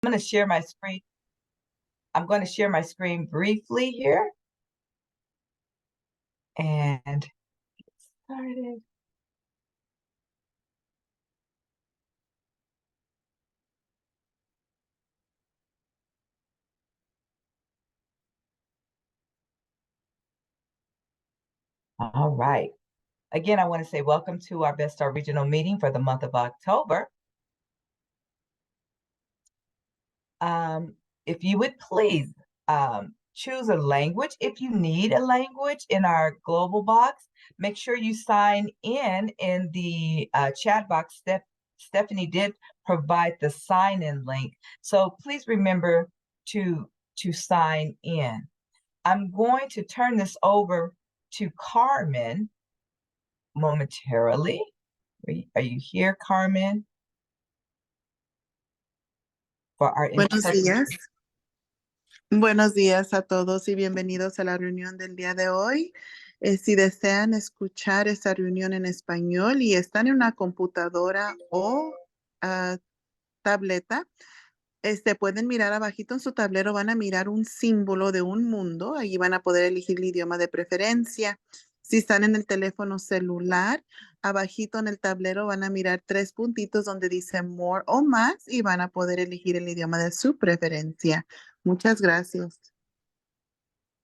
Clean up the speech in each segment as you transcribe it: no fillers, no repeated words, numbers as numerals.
going to share my screen. I'm going to share my screen briefly here and get started. All right. Again, I want to say welcome to our Best Star Regional meeting for the month of October. If you would please choose a language. If you need a language in our global box, make sure you sign in the chat box. Stephanie did provide the sign-in link, so please remember to sign in. I'm going to turn this over to Carmen momentarily. Are you here, Carmen? For our Buenos días. Buenos días a todos y bienvenidos a la reunión del día de hoy. Si desean escuchar esta reunión en español y están en una computadora o tableta, pueden mirar abajito en su tablero, van a mirar un símbolo de un mundo, allí van a poder elegir el idioma de preferencia. Si están en el teléfono celular, abajito en el tablero van a mirar 3 puntitos donde dice More o más y van a poder elegir el idioma de su preferencia. Muchas gracias.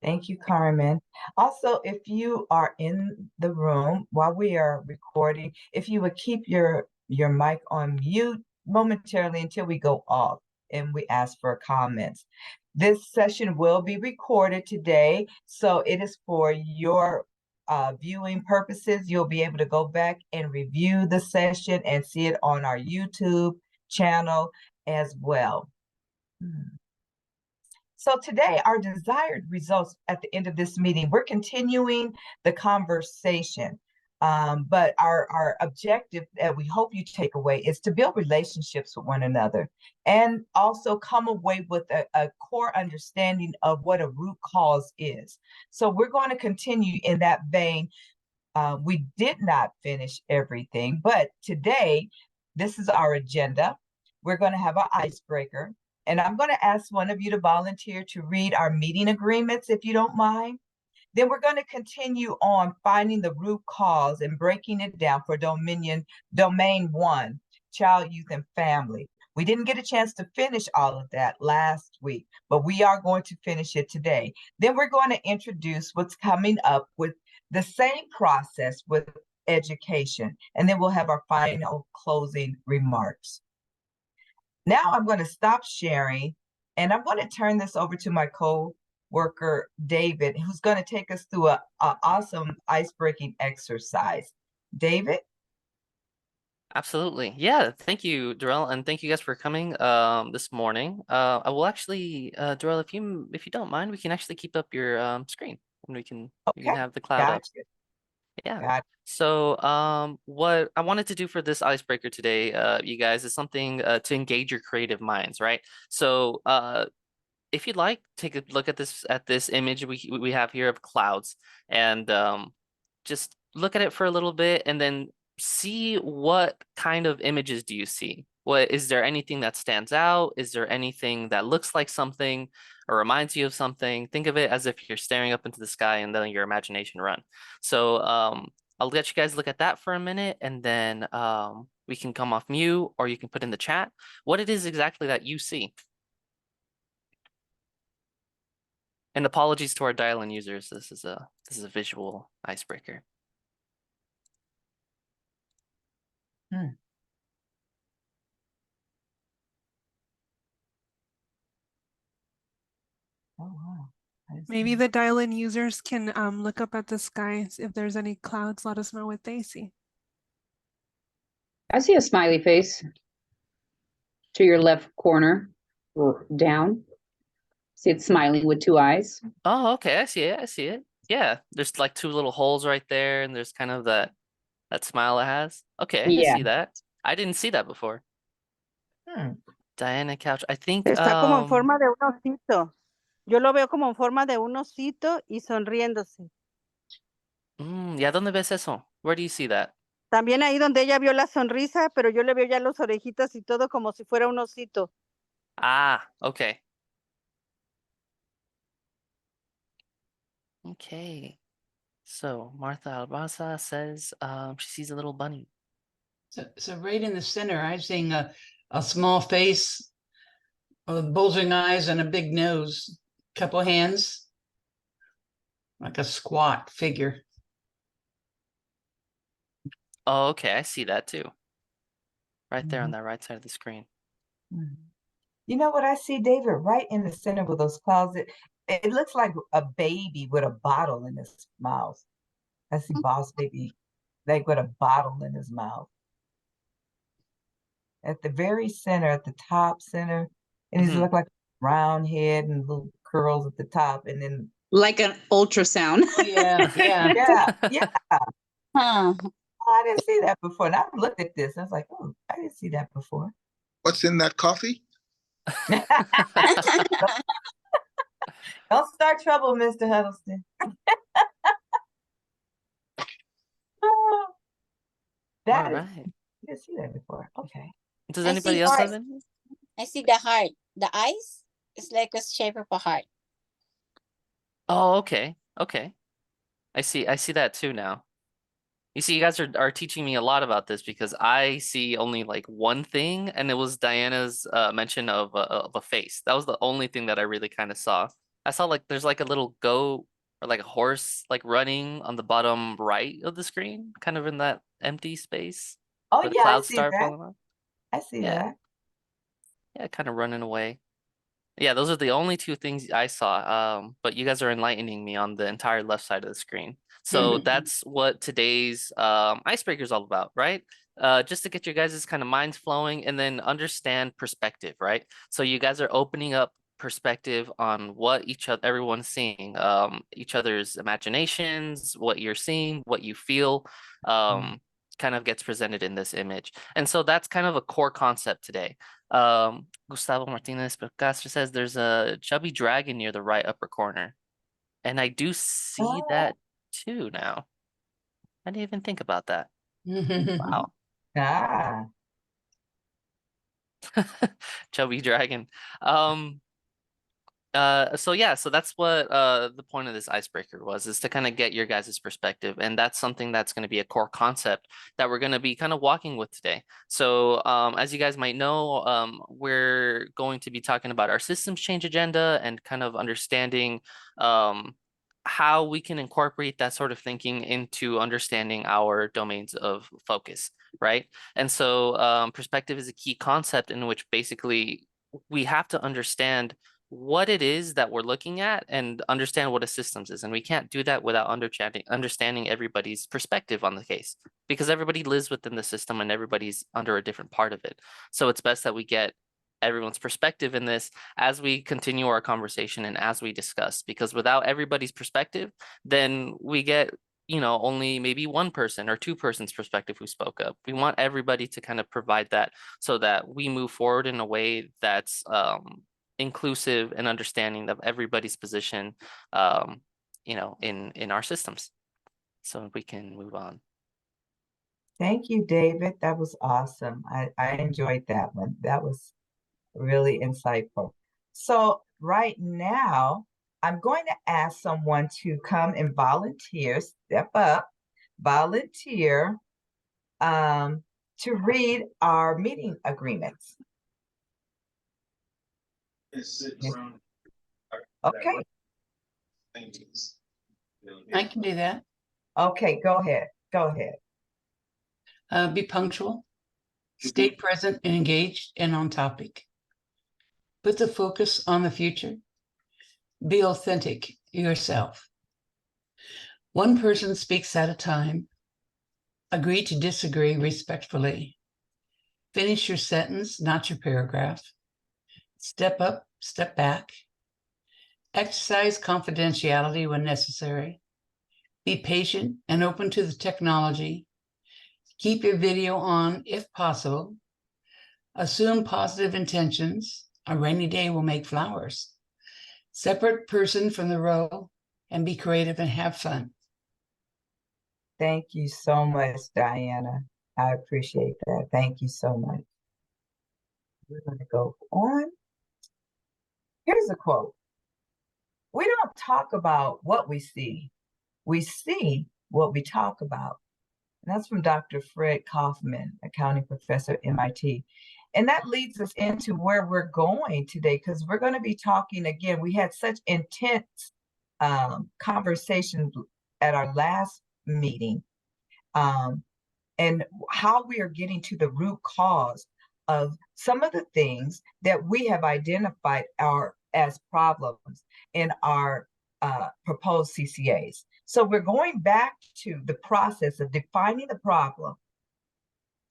Thank you, Carmen. Also, if you are in the room while we are recording, if you would keep your mic on mute momentarily until we go off and we ask for comments. This session will be recorded today, so it is for your viewing purposes. You'll be able to go back and review the session and see it on our YouTube channel as well. So today, our desired results at the end of this meeting, we're continuing the conversation, but our objective that we hope you take away is to build relationships with one another and also come away with a core understanding of what a root cause is. So we're going to continue in that vein. We did not finish everything, but today, this is our agenda. We're going to have an icebreaker. And I'm going to ask one of you to volunteer to read our meeting agreements, if you don't mind. Then we're going to continue on finding the root cause and breaking it down for domain 1, child, youth, and family. We didn't get a chance to finish all of that last week, but we are going to finish it today. Then we're going to introduce what's coming up with the same process with education. And then we'll have our final closing remarks. Now I'm going to stop sharing, and I'm going to turn this over to my co-worker, David, who's going to take us through an awesome ice-breaking exercise. David? Absolutely. Yeah, thank you, Darrell, and thank you guys for coming this morning. I will actually, Darrell, if you don't mind, we can actually keep up your screen, and we can have the cloud up. Yeah. So what I wanted to do for this icebreaker today, you guys, is something to engage your creative minds, right? So if you'd like, take a look at this image we have here of clouds, and just look at it for a little bit and then see what kind of images do you see. Is there anything that stands out? Is there anything that looks like something or reminds you of something? Think of it as if you're staring up into the sky and letting your imagination run. So I'll let you guys look at that for a minute, and then we can come off mute, or you can put in the chat what it is exactly that you see. And apologies to our dial-in users. This is a visual icebreaker. Oh, wow. Maybe the dial-in users can look up at the skies. If there's any clouds, let us know what they see. I see a smiley face to your left corner or down. See it smiling with 2 eyes. Oh, okay. I see it. Yeah, there's like 2 little holes right there, and there's kind of that smile it has. Okay, Yeah. I see that. I didn't see that before. Diana Couch. I think está como en forma de un osito. Yo lo veo como en forma de un osito y sonriéndose. ¿Y a dónde ves eso? Where do you see that? También ahí donde ella vio la sonrisa, pero yo le veo ya las orejitas y todo como si fuera un osito. Ah, okay. Okay. So Martha Albaza says she sees a little bunny. So right in the center, I'm seeing a small face with bulging eyes and a big nose, couple hands, like a squat figure. Oh, okay, I see that too. Right there on that right side of the screen. You know what I see, David? Right in the center with those clouds. It looks like a baby with a bottle in his mouth. I see Boss Baby like with a bottle in his mouth. At the very center, at the top center, and he's look like a round head and little curls at the top, and then Like an ultrasound. Yeah, yeah. yeah. Huh. I didn't see that before. And I looked at this and I was like, oh, I didn't see that before. What's in that coffee? Don't start trouble, Mr. Huddleston. Oh, that All is, right. I didn't see that before. Okay. Does I anybody see else heart. have any? I see the heart. The eyes is like a shape of a heart. Oh, okay. Okay. I see that too now. You see, you guys are teaching me a lot about this because I see only like one thing, and it was Diana's mention of a face. That was the only thing that I really kind of saw. I saw like there's like a little goat or like a horse like running on the bottom right of the screen, kind of in that empty space Oh, where the yeah, I clouds see start that. falling off. I see Yeah. that. Yeah, kind of running away. Yeah, those are the only two things I saw. But you guys are enlightening me on the entire left side of the screen. So that's what today's icebreaker is all about, right? Just to get your guys' kind of minds flowing and then understand perspective, right? So you guys are opening up perspective on what everyone's seeing, each other's imaginations, what you're seeing, what you feel, kind of gets presented in this image. And so that's kind of a core concept today. Gustavo Martinez Castro says there's a chubby dragon near the right upper corner. And I do see that too now. I didn't even think about that. Wow. Ah. Chubby dragon. So yeah, so that's what the point of this icebreaker was, is to kind of get your guys' perspective. And that's something that's going to be a core concept that we're going to be kind of walking with today. So as you guys might know, we're going to be talking about our systems change agenda and kind of understanding how we can incorporate that sort of thinking into understanding our domains of focus, right? And so perspective is a key concept in which basically we have to understand what it is that we're looking at and understand what a systems is. And we can't do that without understanding everybody's perspective on the case, because everybody lives within the system and everybody's under a different part of it. So it's best that we get everyone's perspective in this as we continue our conversation and as we discuss, because without everybody's perspective, then we get only maybe one person or two persons perspective who spoke up. We want everybody to kind of provide that so that we move forward in a way that's inclusive and understanding of everybody's position, in our systems. So we can move on. Thank you, David. That was awesome. I enjoyed that one. That was really insightful. So right now, I'm going to ask someone to come and volunteer, step up, volunteer to read our meeting agreements. Okay. I can do that. Okay, go ahead. Go ahead. Be punctual, stay present and engaged and on topic. Put the focus on the future. Be authentic yourself. One person speaks at a time. Agree to disagree respectfully. Finish your sentence, not your paragraph. Step up, step back. Exercise confidentiality when necessary. Be patient and open to the technology. Keep your video on if possible. Assume positive intentions. A rainy day will make flowers. Separate person from the row and be creative and have fun. Thank you so much, Diana. I appreciate that. Thank you so much. We're going to go on. here's a quote. We don't talk about what we see what we talk about. And that's from Dr. Fred Kaufman, accounting professor at MIT. And that leads us into where we're going today, because we're going to be talking again. We had such intense conversation at our last meeting, and how we are getting to the root cause of some of the things that we have identified as problems in our proposed CCAs. So we're going back to the process of defining the problem,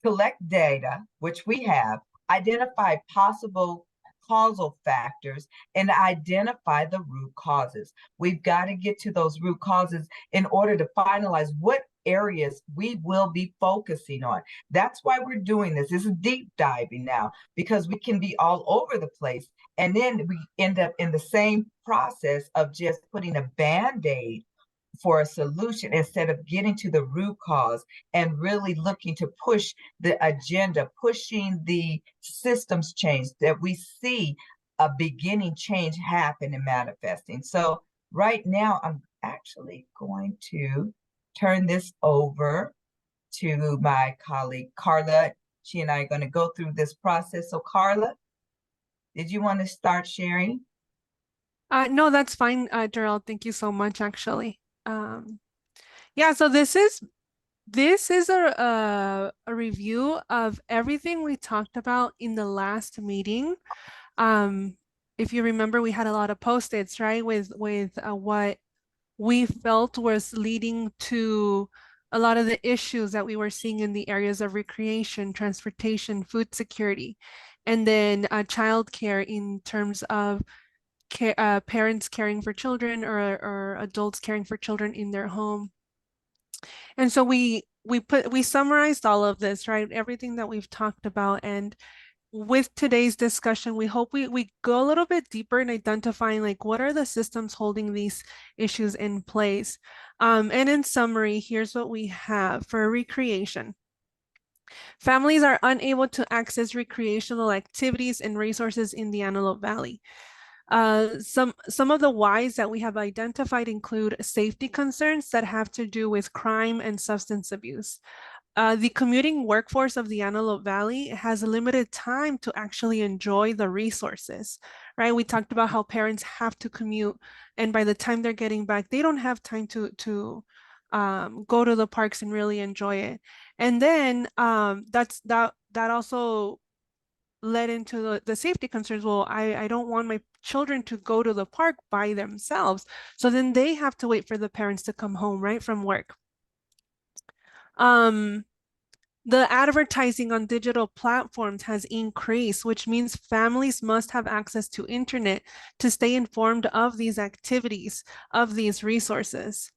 collect data, which we have, identify possible causal factors, and identify the root causes. We've got to get to those root causes in order to finalize what areas we will be focusing on. That's why we're doing this. This is deep diving now, because we can be all over the place. And then we end up in the same process of just putting a Band-Aid for a solution instead of getting to the root cause and really looking to push the agenda, pushing the systems change that we see a beginning change happen and manifesting. So right now, I'm actually going to turn this over to my colleague, Carla. She and I are going to go through this process. So Carla, did you want to start sharing? No, that's fine, Darrell. Thank you so much, actually. Yeah, so this is a review of everything we talked about in the last meeting. If you remember, we had a lot of post-its, right, with what we felt was leading to a lot of the issues that we were seeing in the areas of recreation, transportation, food security, and then childcare in terms of parents caring for children or adults caring for children in their home. And so we summarized all of this, right? Everything that we've talked about. And with today's discussion, we hope we go a little bit deeper in identifying like what are the systems holding these issues in place. And in summary, here's what we have for recreation. Families are unable to access recreational activities and resources in the Antelope Valley. Some of the whys that we have identified include safety concerns that have to do with crime and substance abuse. The commuting workforce of the Antelope Valley has limited time to actually enjoy the resources, right? We talked about how parents have to commute, and by the time they're getting back, they don't have time to go to the parks and really enjoy it. And then that also led into the safety concerns. Well, I don't want my children to go to the park by themselves. So then they have to wait for the parents to come home, right, from work. The advertising on digital platforms has increased, which means families must have access to internet to stay informed of these activities, of these resources.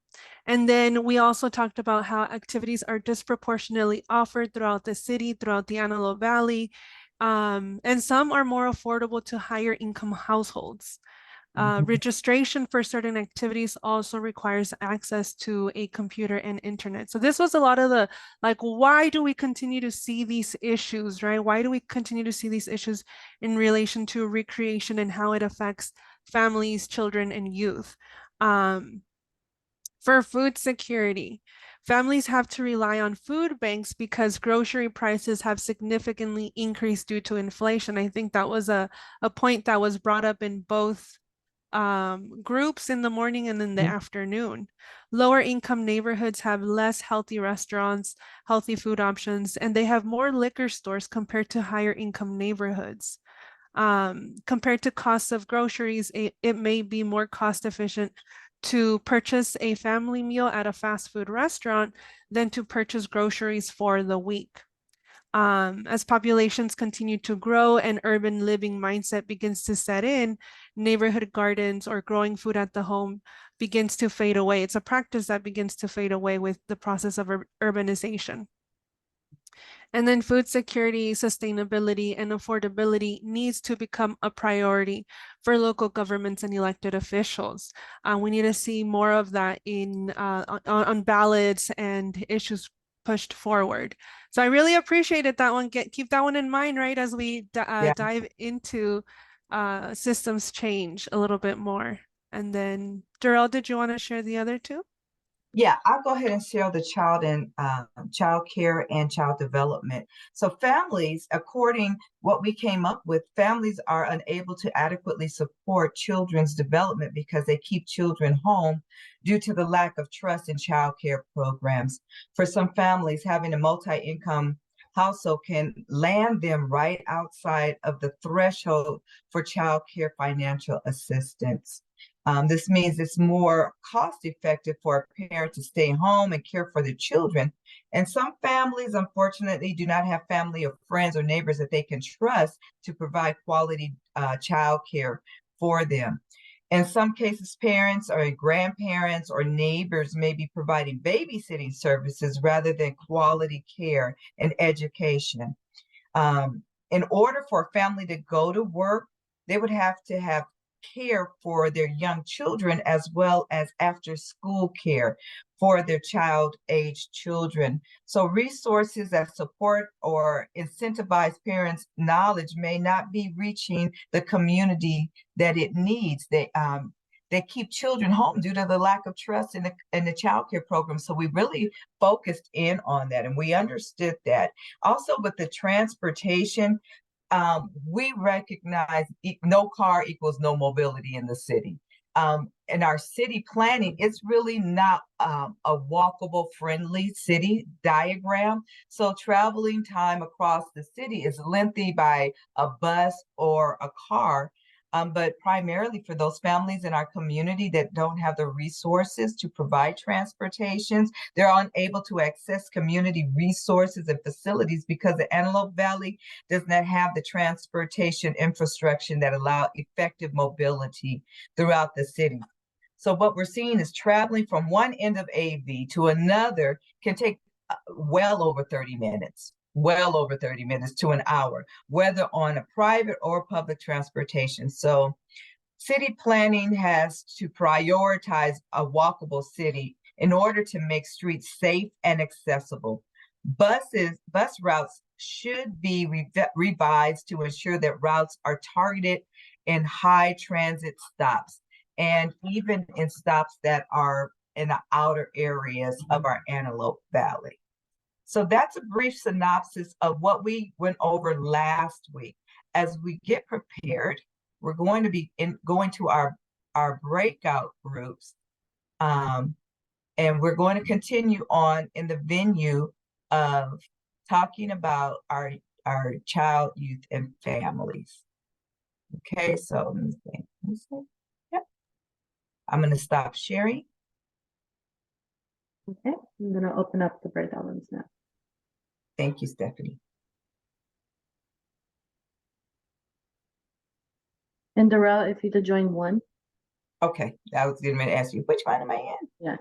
And then we also talked about how activities are disproportionately offered throughout the city, throughout the Antelope Valley, and some are more affordable to higher income households. Registration for certain activities also requires access to a computer and internet. So this was a lot of the, like, why do we continue to see these issues, right? Why do we continue to see these issues in relation to recreation and how it affects families, children, and youth? For food security, families have to rely on food banks because grocery prices have significantly increased due to inflation. I think that was a point that was brought up in both groups in the morning and in the afternoon. Lower income neighborhoods have less healthy restaurants, healthy food options, and they have more liquor stores compared to higher income neighborhoods. Compared to costs of groceries, it may be more cost efficient to purchase a family meal at a fast food restaurant than to purchase groceries for the week. As populations continue to grow and urban living mindset begins to set in, neighborhood gardens or growing food at the home begins to fade away. It's a practice that begins to fade away with the process of urbanization. And then food security, sustainability, and affordability needs to become a priority for local governments and elected officials. We need to see more of that on ballots and issues pushed forward. So I really appreciated that one. Keep that one in mind, right, as we dive into systems change a little bit more. And then, Darrell, did you want to share the other two? Yeah, I'll go ahead and share the child and child care and child development. So families, according what we came up with, families are unable to adequately support children's development because they keep children home due to the lack of trust in child care programs. For some families, having a multi-income household can land them right outside of the threshold for child care financial assistance. This means it's more cost effective for a parent to stay home and care for their children. And some families, unfortunately, do not have family or friends or neighbors that they can trust to provide quality child care for them. In some cases, parents or grandparents or neighbors may be providing babysitting services rather than quality care and education. In order for a family to go to work, they would have to have care for their young children as well as after school care for their child age children. So resources that support or incentivize parents' knowledge may not be reaching the community that it needs. They keep children home due to the lack of trust in the child care program. So we really focused in on that and we understood that. Also with the transportation, we recognize no car equals no mobility in the city. And our city planning, it's really not a walkable, friendly city diagram. So traveling time across the city is lengthy by a bus or a car. But primarily for those families in our community that don't have the resources to provide transportations, they're unable to access community resources and facilities because the Antelope Valley does not have the transportation infrastructure that allow effective mobility throughout the city. So what we're seeing is traveling from one end of AV to another can take well over 30 minutes. Well over 30 minutes to an hour, whether on a private or public transportation. So city planning has to prioritize a walkable city in order to make streets safe and accessible. Bus routes should be revised to ensure that routes are targeted in high transit stops and even in stops that are in the outer areas of our Antelope Valley. So that's a brief synopsis of what we went over last week. As we get prepared, we're going to be going to our breakout groups, and we're going to continue on in the venue of talking about our child, youth, and families. Okay, so let me see. Yep. I'm going to stop sharing. Okay, I'm going to open up the breakout rooms now. Thank you, Stephanie. And Darrell, if you could join one. Okay, I was going to ask you, which one am I in? Yeah.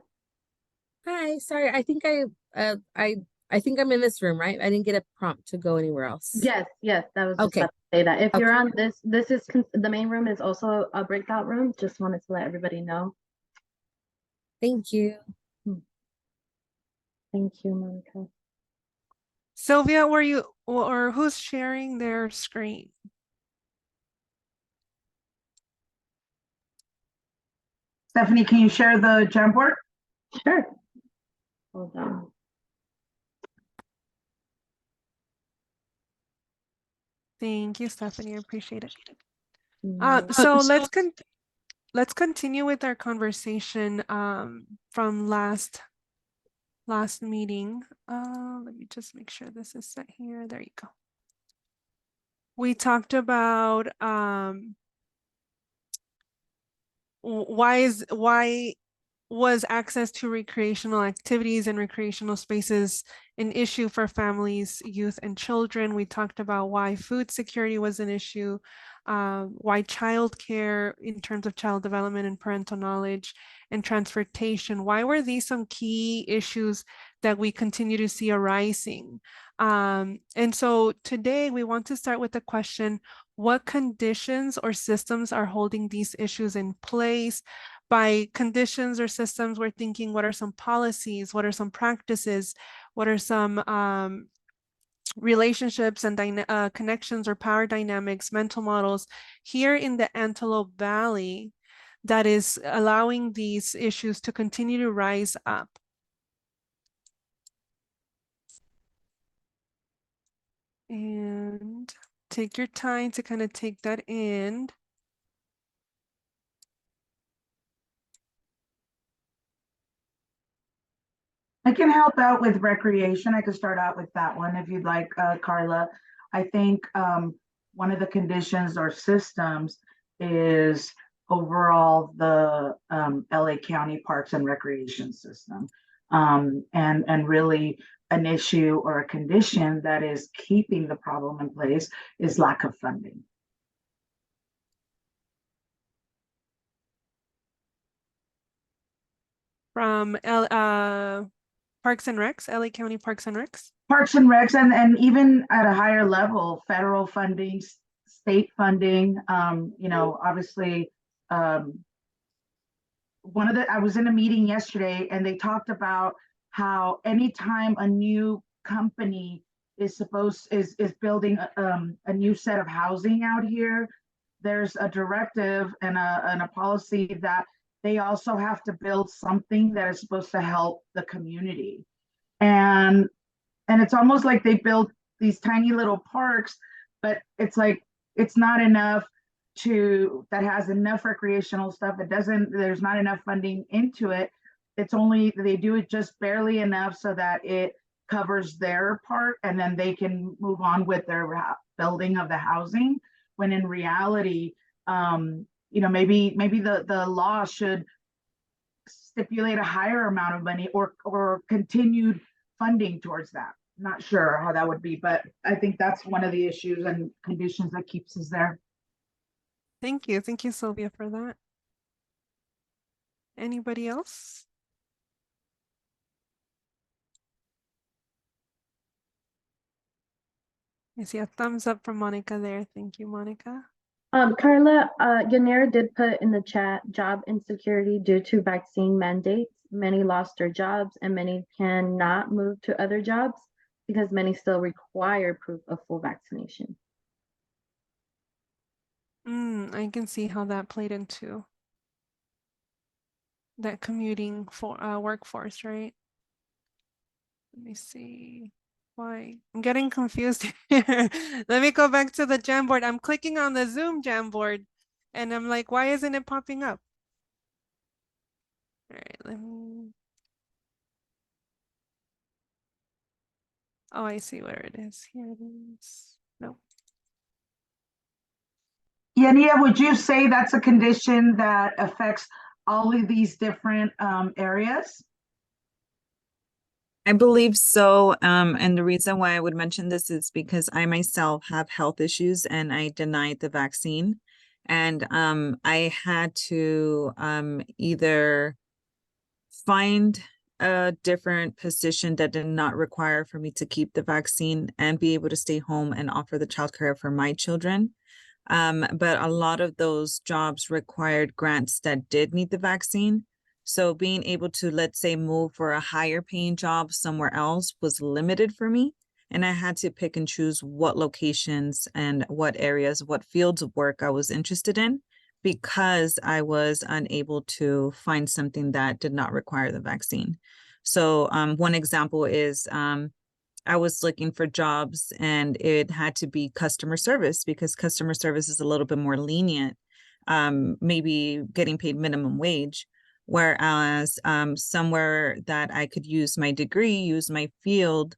Hi, sorry. I think I think I'm in this room, right? I didn't get a prompt to go anywhere else. Yes, that was just okay. about to say that. If okay. you're on this is the main room is also a breakout room. Just wanted to let everybody know. Thank you. Thank you, Monica. Sylvia, were you or who's sharing their screen? Stephanie, can you share the Jamboard? Sure. Hold on. Thank you, Stephanie. I appreciate it. So let's continue with our conversation from last meeting. Let me just make sure this is set here. There you go. We talked about why was access to recreational activities and recreational spaces an issue for families, youth, and children. We talked about why food security was an issue, why childcare in terms of child development and parental knowledge and transportation, why were these some key issues that we continue to see arising? And so today we want to start with the question, what conditions or systems are holding these issues in place? By conditions or systems, we're thinking, what are some policies? What are some practices? What are some relationships and connections or power dynamics, mental models here in the Antelope Valley that is allowing these issues to continue to rise up. And take your time to kind of take that in. I can help out with recreation. I could start out with that one if you'd like, Carla. I think one of the conditions or systems is overall the LA County Parks and Recreation System. And really an issue or a condition that is keeping the problem in place is lack of funding. From Parks and Recs, LA County Parks and Recs? Parks and Recs, and even at a higher level, federal funding, state funding, you know, obviously, I was in a meeting yesterday and they talked about how anytime a new company is building a new set of housing out here, there's a directive and a policy that they also have to build something that is supposed to help the community. And it's almost like they built these tiny little parks, but it's like it's not enough that has enough recreational stuff. There's not enough funding into it. It's only they do it just barely enough so that it covers their part, and then they can move on with their building of the housing, when in reality, you know, maybe the law should stipulate a higher amount of money or continued funding towards that. Not sure how that would be, but I think that's one of the issues and conditions that keeps us there. Thank you, Sylvia, for that. Anybody else? I see a thumbs up from Monica there. Thank you, Monica. Carla, Yanira did put in the chat job insecurity due to vaccine mandates. Many lost their jobs and many cannot move to other jobs because many still require proof of full vaccination. I can see how that played into that commuting for workforce, right? Let me see. Why? I'm getting confused here. Let me go back to the Jamboard. I'm clicking on the Zoom Jamboard and I'm like, why isn't it popping up? All right, let me. Oh, I see where it is. Here it is. Nope. Yania, would you say that's a condition that affects all of these different areas? I believe so. And the reason why I would mention this is because I myself have health issues and I denied the vaccine. And I had to either find a different position that did not require for me to keep the vaccine and be able to stay home and offer the childcare for my children. But a lot of those jobs required grants that did need the vaccine. So being able to, let's say, move for a higher paying job somewhere else was limited for me. And I had to pick and choose what locations and what areas, what fields of work I was interested in, because I was unable to find something that did not require the vaccine. So one example is I was looking for jobs and it had to be customer service because customer service is a little bit more lenient, maybe getting paid minimum wage. Whereas somewhere that I could use my degree, use my field,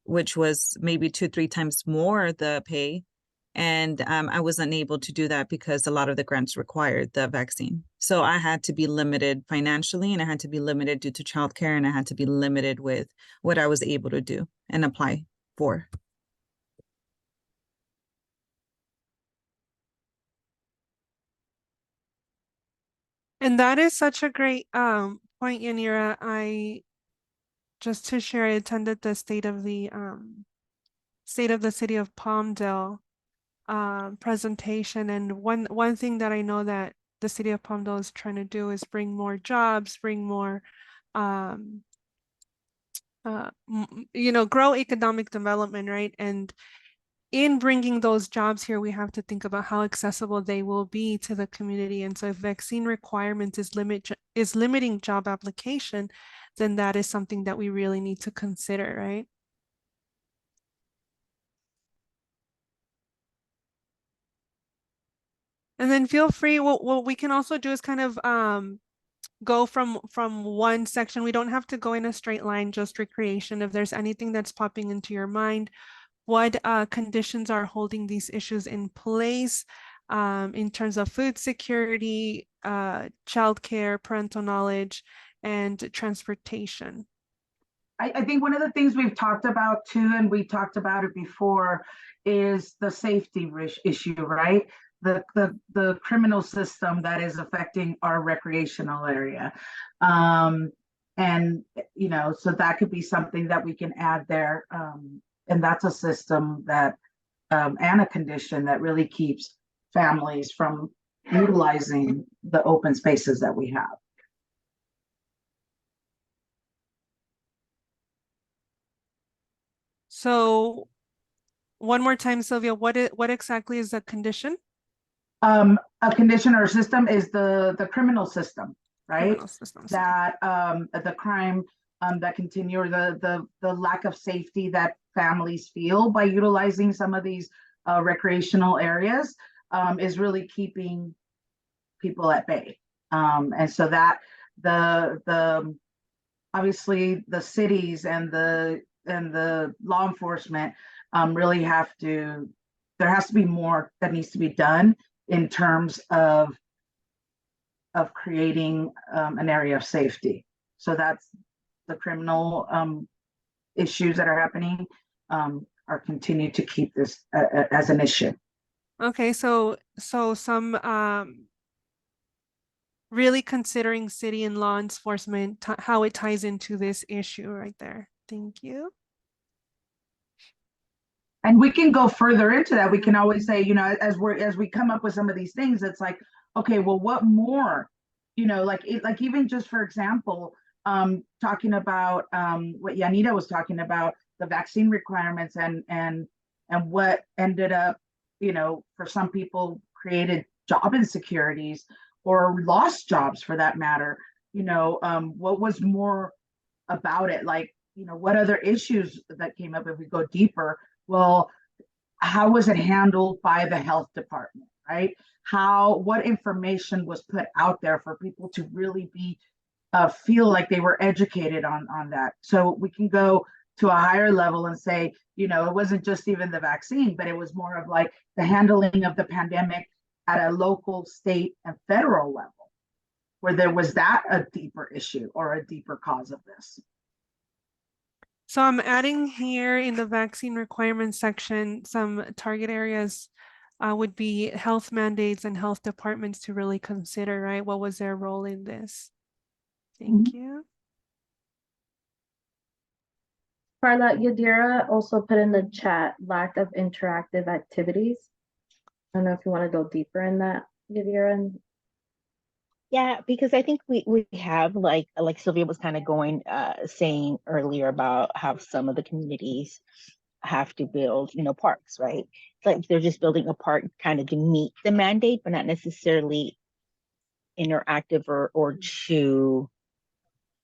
which was maybe 2-3 times more the pay. And I was unable to do that because a lot of the grants required the vaccine. So I had to be limited financially and I had to be limited due to childcare and I had to be limited with what I was able to do and apply for. And that is such a great point, Yanira. Just to share, I attended the State of the City of Palmdale presentation, and one thing that I know that the City of Palmdale is trying to do is bring more jobs, bring more grow economic development, right? And in bringing those jobs here, we have to think about how accessible they will be to the community. And so if vaccine requirements is limiting job application, then that is something that we really need to consider, right? And then feel free, what we can also do is kind of go from one section. We don't have to go in a straight line, just recreation. If there's anything that's popping into your mind, what conditions are holding these issues in place in terms of food security, childcare, parental knowledge, and transportation. I think one of the things we've talked about too, and we talked about it before, is the safety issue, right? The criminal system that is affecting our recreational area. And, so that could be something that we can add there. And that's a system that, and a condition that really keeps families from utilizing the open spaces that we have. So one more time, Sylvia, what exactly is the condition? A condition or system is the criminal system, right? Criminal systems. That the crime that continue, or the lack of safety that families feel by utilizing some of these recreational areas is really keeping people at bay. And so that the obviously the cities and the law enforcement really have to, there has to be more that needs to be done in terms of creating an area of safety. So that's the criminal issues that are happening are continue to keep this as an issue. Okay, so some really considering city and law enforcement, how it ties into this issue right there. Thank you. And we can go further into that. We can always say, as we come up with some of these things, it's like, okay, well, what more? Like even just for example, talking about what Yanita was talking about, the vaccine requirements and what ended up, for some people created job insecurities or lost jobs for that matter. What was more about it? Like, what other issues that came up if we go deeper? Well, how was it handled by the health department, right? What information was put out there for people to really be feel like they were educated on that? So we can go to a higher level and say, it wasn't just even the vaccine, but it was more of like the handling of the pandemic at a local, state, and federal level, where there was that a deeper issue or a deeper cause of this. So I'm adding here in the vaccine requirements section, some target areas would be health mandates and health departments to really consider, right? What was their role in this? Thank you. Carla, Yadira also put in the chat lack of interactive activities. I don't know if you want to go deeper in that, Yadira. Yeah, because I think we have like Sylvia was kind of saying earlier about how some of the communities have to build, parks, right? It's like they're just building a park kind of to meet the mandate, but not necessarily interactive or to,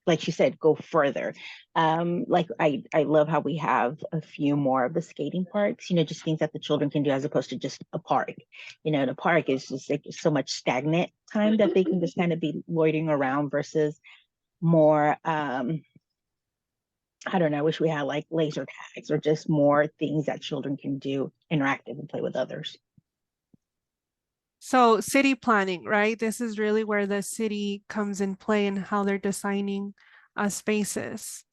like you said, go further. Like I love how we have a few more of the skating parks, just things that the children can do as opposed to just a park. The park is just like so much stagnant time that they can just kind of be loitering around versus more, I don't know, I wish we had like laser tags or just more things that children can do interactive and play with others. So city planning, right? This is really where the city comes in play and how they're designing spaces.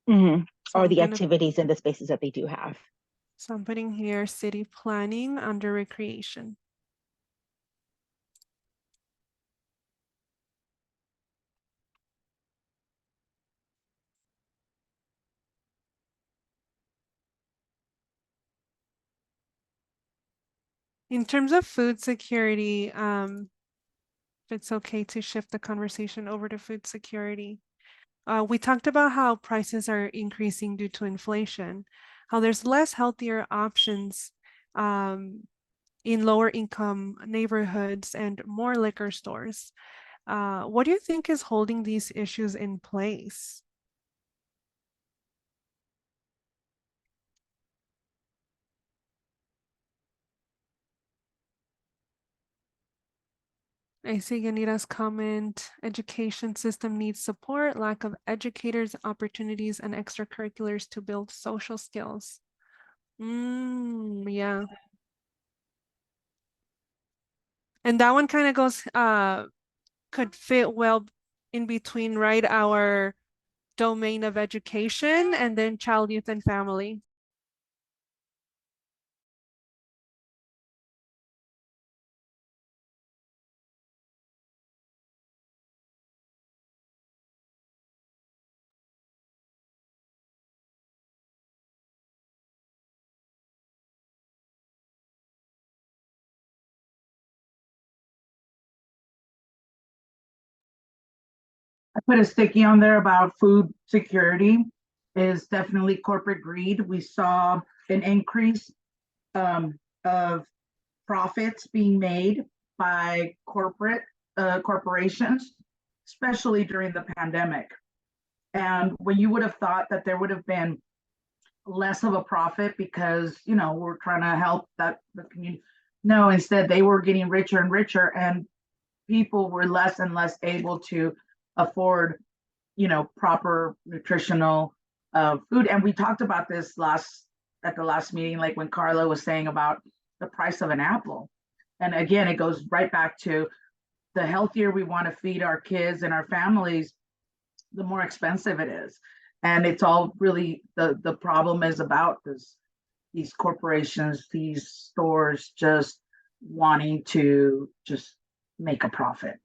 Mm-hmm. So or the activities and the spaces that they do have. So I'm putting here city planning under recreation. In terms of food security, if it's okay to shift the conversation over to food security. We talked about how prices are increasing due to inflation, how there's less healthier options in lower income neighborhoods and more liquor stores. What do you think is holding these issues in place? I see Yanira's comment, education system needs support, lack of educators, opportunities, and extracurriculars to build social skills. Yeah. And that one kind of goes, could fit well in between, right? Our domain of education and then child, youth, and family. I put a sticky on there about food security is definitely corporate greed. We saw an increase of profits being made by corporations, especially during the pandemic. And when you would have thought that there would have been less of a profit because we're trying to help the community. No, instead they were getting richer and richer, and people were less and less able to afford proper nutritional food. And we talked about this at the last meeting, like when Carla was saying about the price of an apple. And again, it goes right back to the healthier we want to feed our kids and our families, the more expensive it is. And it's all really the problem is about these corporations, these stores just wanting to just make a profit.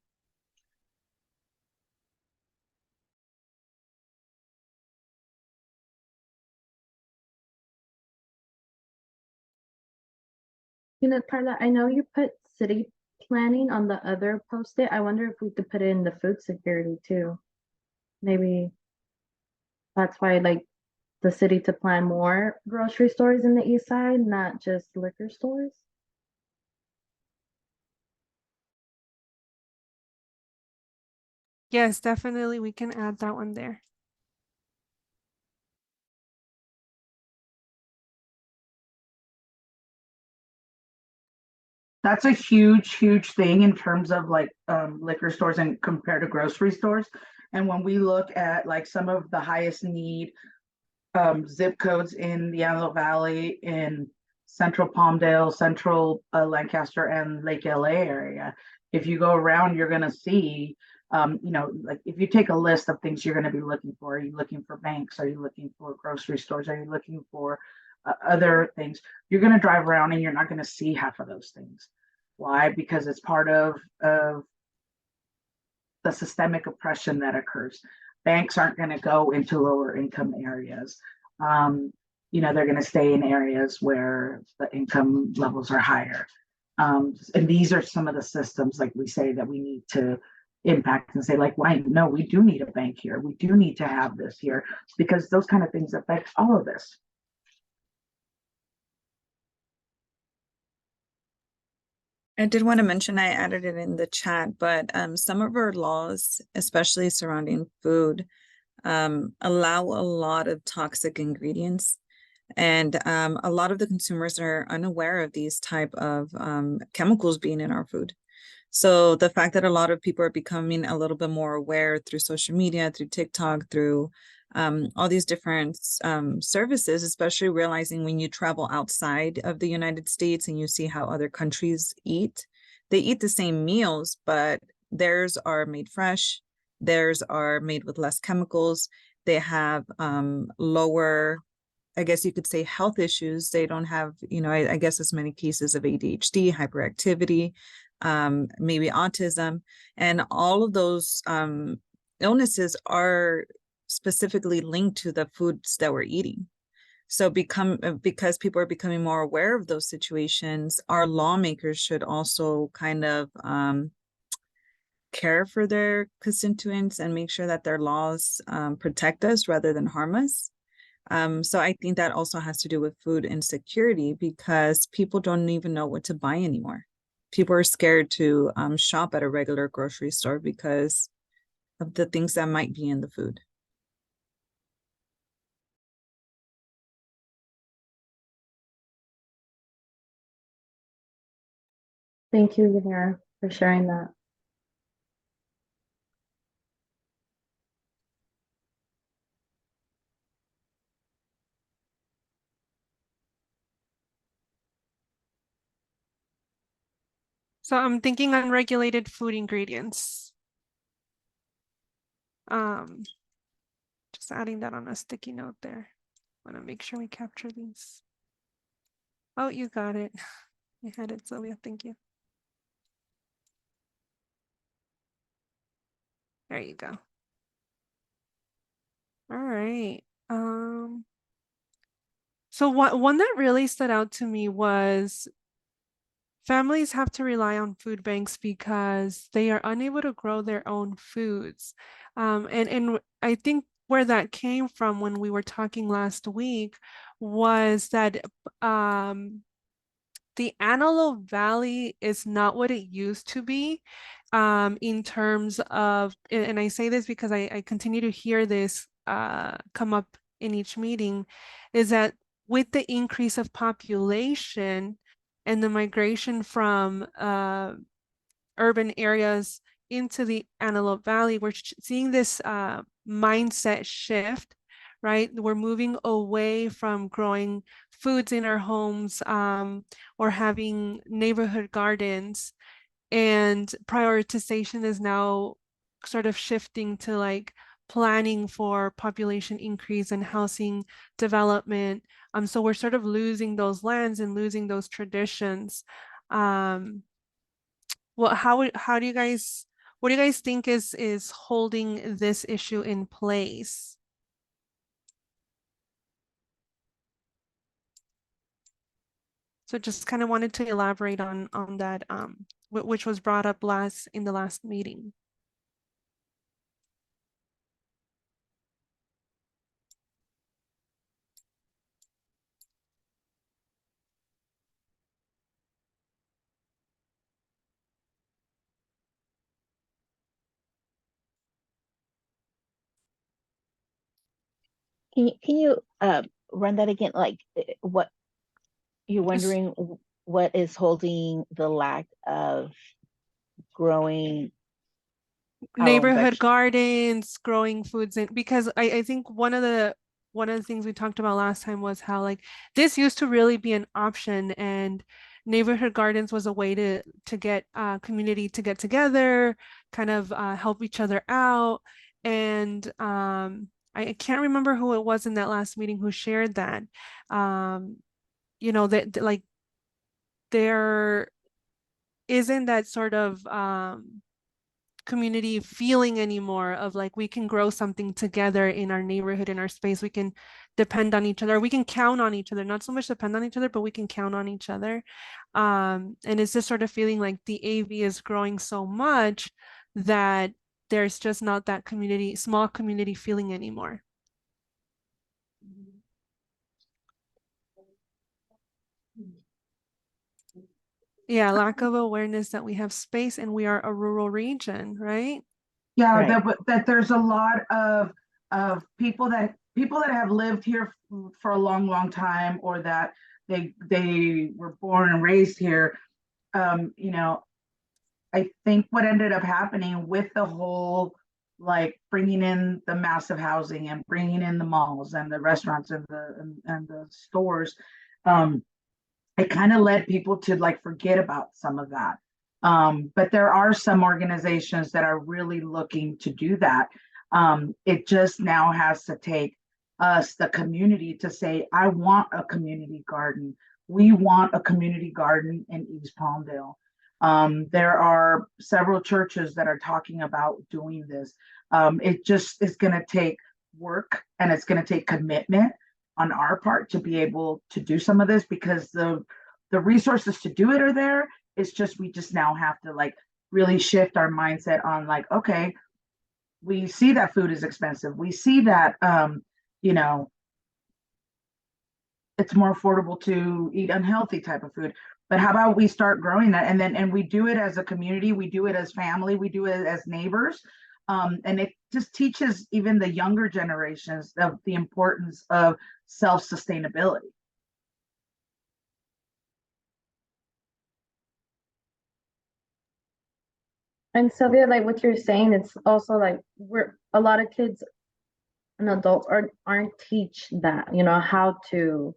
Carla, I know you put city planning on the other post-it. I wonder if we could put it in the food security too. Maybe that's why like the city to plan more grocery stores in the east side, not just liquor stores. Yes, definitely we can add that one there. That's a huge thing in terms of like liquor stores and compared to grocery stores. And when we look at like some of the highest need zip codes in the Antelope Valley, in Central Palmdale, Central Lancaster, and Lake LA area, if you go around, you're going to see, like if you take a list of things you're going to be looking for, are you looking for banks? Are you looking for grocery stores? Are you looking for other things? You're going to drive around and you're not going to see half of those things. Why? Because it's part of the systemic oppression that occurs. Banks aren't going to go into lower income areas. They're going to stay in areas where the income levels are higher. And these are some of the systems, like we say, that we need to impact and say, like, why? No, we do need a bank here. We do need to have this here, because those kind of things affect all of this. I did want to mention, I added it in the chat, but some of our laws, especially surrounding food, allow a lot of toxic ingredients. And a lot of the consumers are unaware of these type of chemicals being in our food. So the fact that a lot of people are becoming a little bit more aware through social media, through TikTok, through all these different services, especially realizing when you travel outside of the United States and you see how other countries eat, they eat the same meals, but theirs are made fresh, theirs are made with less chemicals, they have lower, I guess you could say, health issues. They don't have, I guess as many cases of ADHD, hyperactivity, maybe autism, and all of those illnesses are specifically linked to the foods that we're eating. So because people are becoming more aware of those situations, our lawmakers should also kind of care for their constituents and make sure that their laws protect us rather than harm us. So I think that also has to do with food insecurity because people don't even know what to buy anymore. People are scared to shop at a regular grocery store because of the things that might be in the food. Thank you, Yanira, for sharing that. So I'm thinking unregulated food ingredients. Just adding that on a sticky note there. Want to make sure we capture these. Oh, you got it. You had it, Sylvia. Thank you. There you go. All right. So one that really stood out to me was families have to rely on food banks because they are unable to grow their own foods. And I think where that came from when we were talking last week was that the Antelope Valley is not what it used to be in terms of, and I say this because I continue to hear this come up in each meeting, is that with the increase of population and the migration from urban areas into the Antelope Valley, we're seeing this mindset shift, right? We're moving away from growing foods in our homes or having neighborhood gardens, and prioritization is now sort of shifting to like planning for population increase and housing development. So we're sort of losing those lands and losing those traditions. Well, how do you guys, what do you guys think is holding this issue in place? So just kind of wanted to elaborate on that, which was brought up in the last meeting. Can you run that again? Like what you're wondering what is holding the lack of growing Neighborhood gardens, growing foods, and because I think one of the things we talked about last time was how like this used to really be an option, and neighborhood gardens was a way to get community to get together, kind of help each other out. And I can't remember who it was in that last meeting who shared that. You know, that like there isn't that sort of community feeling anymore of like we can grow something together in our neighborhood, in our space. We can depend on each other, we can count on each other, not so much depend on each other, but we can count on each other. And it's just sort of feeling like the AV is growing so much that there's just not that community, small community feeling anymore. Yeah, lack of awareness that we have space and we are a rural region, right? Yeah, Right. that there's a lot of people that have lived here for a long time, or that they were born and raised here. You know, I think what ended up happening with the whole like bringing in the massive housing and bringing in the malls and the restaurants and the stores, it kind of led people to like forget about some of that. But there are some organizations that are really looking to do that. It just now has to take us, the community, to say, I want a community garden. We want a community garden in East Palmdale. There are several churches that are talking about doing this. It just is going to take work, and it's going to take commitment on our part to be able to do some of this, because the resources to do it are there. It's just we just now have to like really shift our mindset on like, okay, we see that food is expensive. We see that, you know, it's more affordable to eat unhealthy type of food. But how about we start growing that, and we do it as a community, we do it as family, we do it as neighbors, and it just teaches even the younger generations of the importance of self-sustainability. And Sylvia, like what you're saying, it's also like we're a lot of kids and adults aren't teach that, you know, how to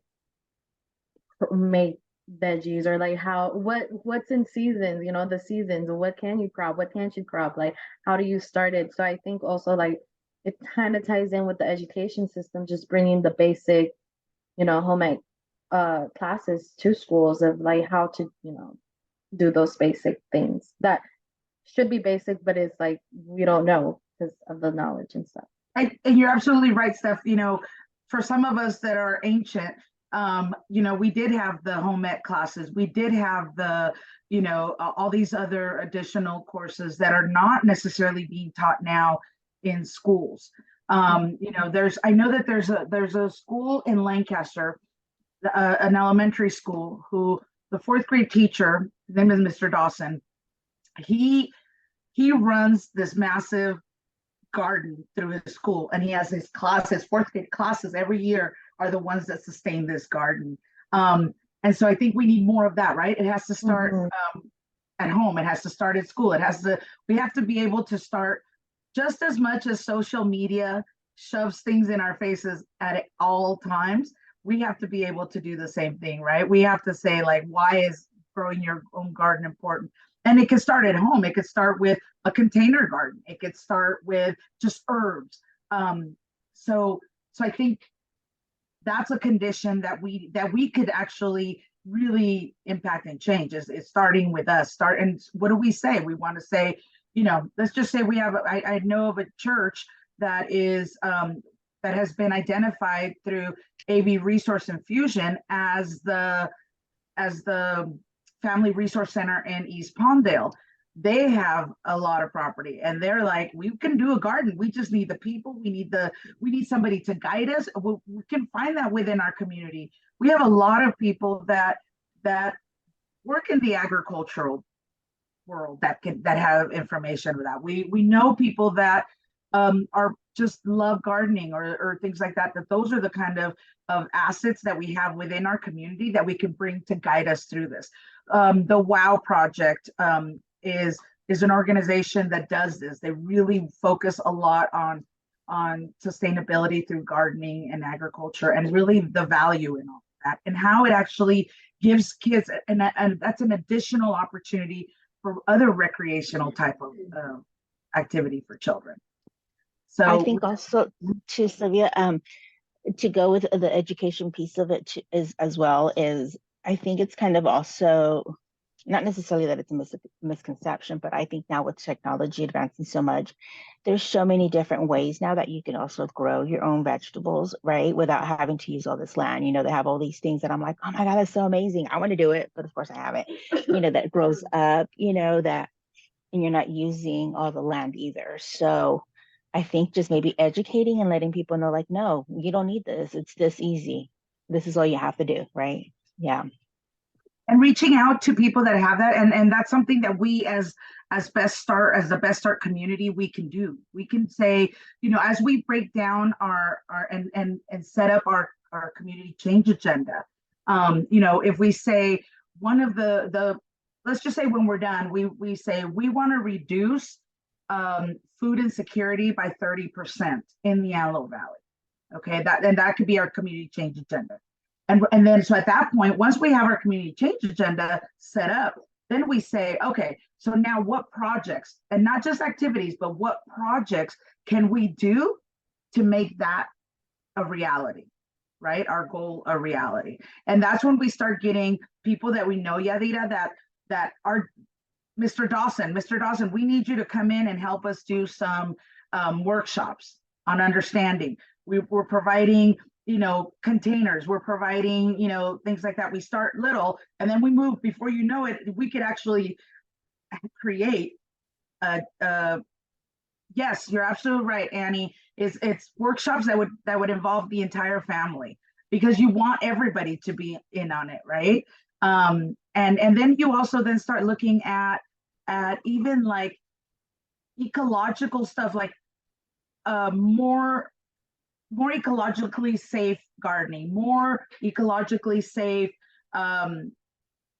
make veggies or like how what's in seasons, you know, the seasons, what can you crop, what can't you crop, like how do you start it. So I think also like it kind of ties in with the education system, just bringing the basic, you know, home ec classes to schools of like how to, you know, do those basic things that should be basic, but it's like we don't know because of the knowledge and stuff. And you're absolutely right, Steph. You know, for some of us that are ancient, you know, we did have the home ec classes. We did have the, you know, all these other additional courses that are not necessarily being taught now in schools. You know, I know that there's a school in Lancaster, an elementary school, who the fourth grade teacher, his name is Mr. Dawson. He runs this massive garden through his school, and he has his classes, fourth grade classes every year are the ones that sustain this garden. And so I think we need more of that, right? It has to start at home. It has to start at school. We have to be able to start just as much as social media shoves things in our faces at all times. We have to be able to do the same thing, right? We have to say like, why is growing your own garden important? And it can start at home. It could start with a container garden. It could start with just herbs. So I think that's a condition that we could actually really impact and change. Is starting with us. And what do we say? We want to say, you know, let's just say we have. I know of a church that is that has been identified through AV Resource Infusion as the Family Resource Center in East Palmdale. They have a lot of property, and they're like, we can do a garden. We just need the people. We need somebody to guide us. We can find that within our community. We have a lot of people that work in the agricultural world that have information with that. We know people that are just love gardening or things like that. That those are the kind of assets that we have within our community that we can bring to guide us through this. The WOW Project is an organization that does this. They really focus a lot on sustainability through gardening and agriculture, and really the value in all of that, and how it actually gives kids, and that's an additional opportunity for other recreational type of activity for children. So I think also to Sylvia, to go with the education piece of it as well is, I think it's kind of also not necessarily that it's a misconception, but I think now with technology advancing so much, there's so many different ways now that you can also grow your own vegetables, right? Without having to use all this land. You know, they have all these things that I'm like, oh my God, that's so amazing. I want to do it, but of course I haven't, you know, that grows up, you know, that, and you're not using all the land either. So I think just maybe educating and letting people know, like, no, you don't need this. It's this easy. This is all you have to do, right? Yeah. And reaching out to people that have that, and that's something that we as the Best Start community, we can do. We can say, you know, as we break down our and set up our community change agenda, you know, if we say one of the let's just say when we're done, we say we want to reduce food insecurity by 30% in the Antelope Valley. Okay, that could be our community change agenda. And then so at that point, once we have our community change agenda set up, then we say, okay, so now what projects, and not just activities, but what projects can we do to make that a reality, right? Our goal a reality. And that's when we start getting people that we know, Yadira, that are Mr. Dawson, we need you to come in and help us do some workshops on understanding. We're providing, you know, containers, we're providing, you know, things like that. We start little and then we move. Before you know it, we could actually create yes, you're absolutely right, Annie. It's workshops that would involve the entire family, because you want everybody to be in on it, right? And then you also then start looking at even like ecological stuff, like more ecologically safe gardening, more ecologically safe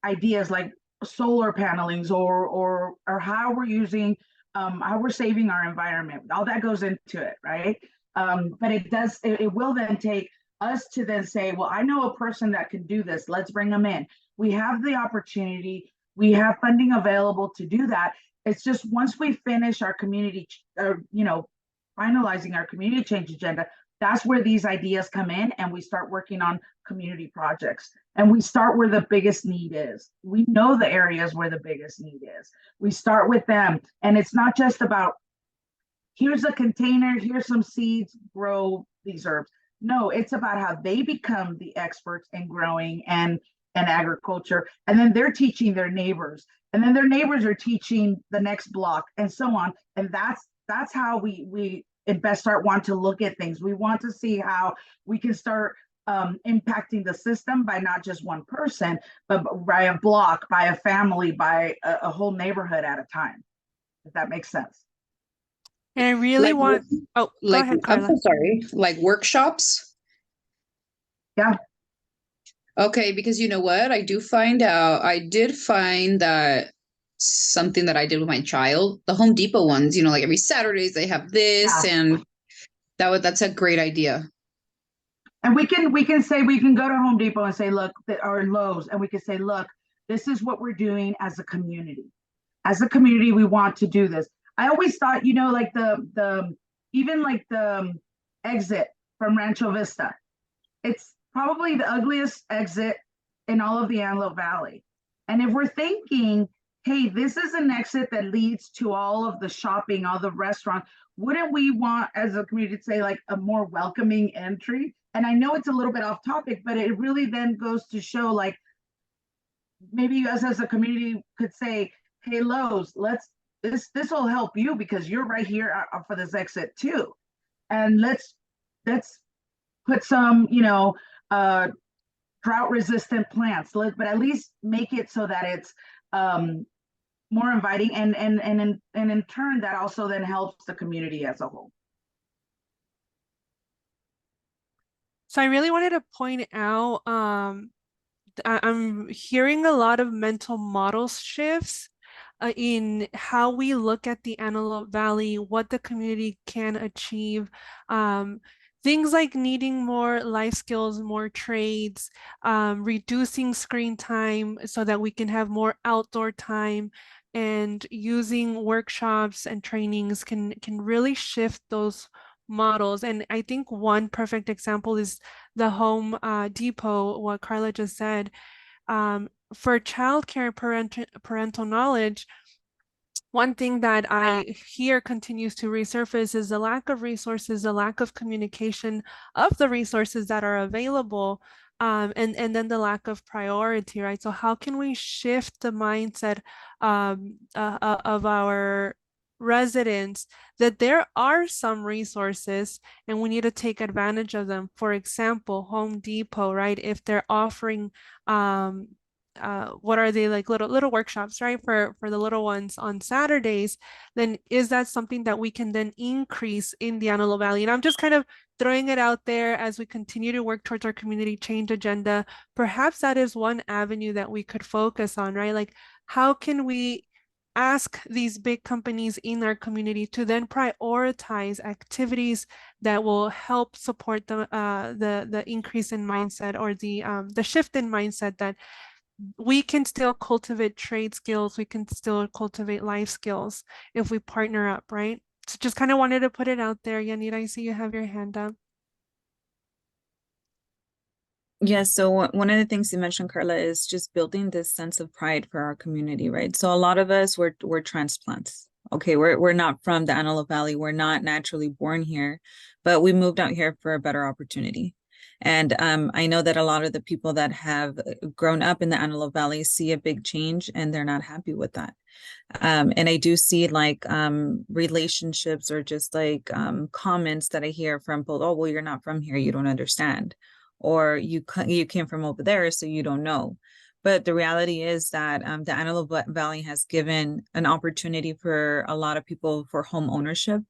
ideas like solar panelings, or how we're using how we're saving our environment. All that goes into it, right? But it will then take us to then say, well, I know a person that can do this, let's bring them in. We have the opportunity, we have funding available to do that. It's just once we finish our community, finalizing our community change agenda, that's where these ideas come in, and we start working on community projects, and we start where the biggest need is. We know the areas where the biggest need is. We start with them, and it's not just about, here's a container, here's some seeds, grow these herbs. No, it's about how they become the experts in growing and agriculture, and then they're teaching their neighbors, and then their neighbors are teaching the next block, and so on. And that's how we at best start want to look at things. We want to see how we can start impacting the system by not just one person, but by a block, by a family, by a whole neighborhood at a time, if that makes sense. And I really Like, go like, ahead, I'm Carla. so sorry, like workshops? Yeah. Okay, because you know what? I did find that something that I did with my child, the Home Depot ones, like every Saturdays they have this, Yeah. and that's a great idea. And we can say, we can go to Home Depot and say, look, or Lowe's, and we can say, look, this is what we're doing as a community. As a community, we want to do this. I always thought, like even like the exit from Rancho Vista, it's probably the ugliest exit in all of the Antelope Valley. And if we're thinking, hey, this is an exit that leads to all of the shopping, all the restaurants, wouldn't we want as a community to say like a more welcoming entry? And I know it's a little bit off topic, but it really then goes to show, like, maybe us as a community could say, hey, Lowe's, this will help you because you're right here for this exit too. And let's put some, drought resistant plants, but at least make it so that it's more inviting, and in turn that also then helps the community as a whole. So I really wanted to point out, I'm hearing a lot of mental model shifts in how we look at the Antelope Valley, what the community can achieve. Things like needing more life skills, more trades, reducing screen time so that we can have more outdoor time, and using workshops and trainings can really shift those models. And I think one perfect example is the Home Depot, what Carla just said. For childcare parental knowledge, one thing that I hear continues to resurface is the lack of resources, the lack of communication of the resources that are available, and then the lack of priority, right? So how can we shift the mindset of our residents that there are some resources and we need to take advantage of them? For example, Home Depot, right? If they're offering what are they, like little workshops, right, for the little ones on Saturdays, then is that something that we can then increase in the Antelope Valley? And I'm just kind of throwing it out there as we continue to work towards our community change agenda. Perhaps that is one avenue that we could focus on, right? Like, how can we ask these big companies in our community to then prioritize activities that will help support the increase in mindset, or the shift in mindset, that we can still cultivate trade skills, we can still cultivate life skills if we partner up, right? So just kind of wanted to put it out there. Yanira, I see you have your hand up. Yes, so one of the things you mentioned, Carla, is just building this sense of pride for our community, right? So a lot of us, we're transplants. Okay, we're not from the Antelope Valley, we're not naturally born here, but we moved out here for a better opportunity. And I know that a lot of the people that have grown up in the Antelope Valley see a big change and they're not happy with that. And I do see like relationships or just like comments that I hear from people, oh, well, you're not from here, you don't understand. Or you came from over there, so you don't know. But the reality is that the Antelope Valley has given an opportunity for a lot of people for home ownership.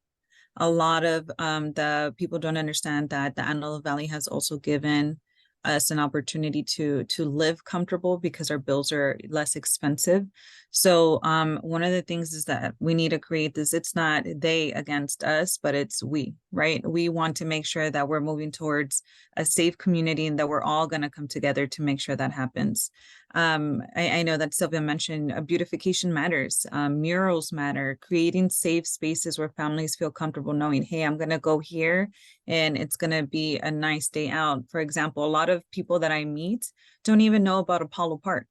A lot of the people don't understand that the Antelope Valley has also given us an opportunity to live comfortable because our bills are less expensive. So one of the things is that we need to create this, it's not they against us, but it's we, right? We want to make sure that we're moving towards a safe community and that we're all going to come together to make sure that happens. I know that Sylvia mentioned beautification matters, murals matter, creating safe spaces where families feel comfortable knowing, hey, I'm going to go here and it's going to be a nice day out. For example, a lot of people that I meet don't even know about Apollo Park.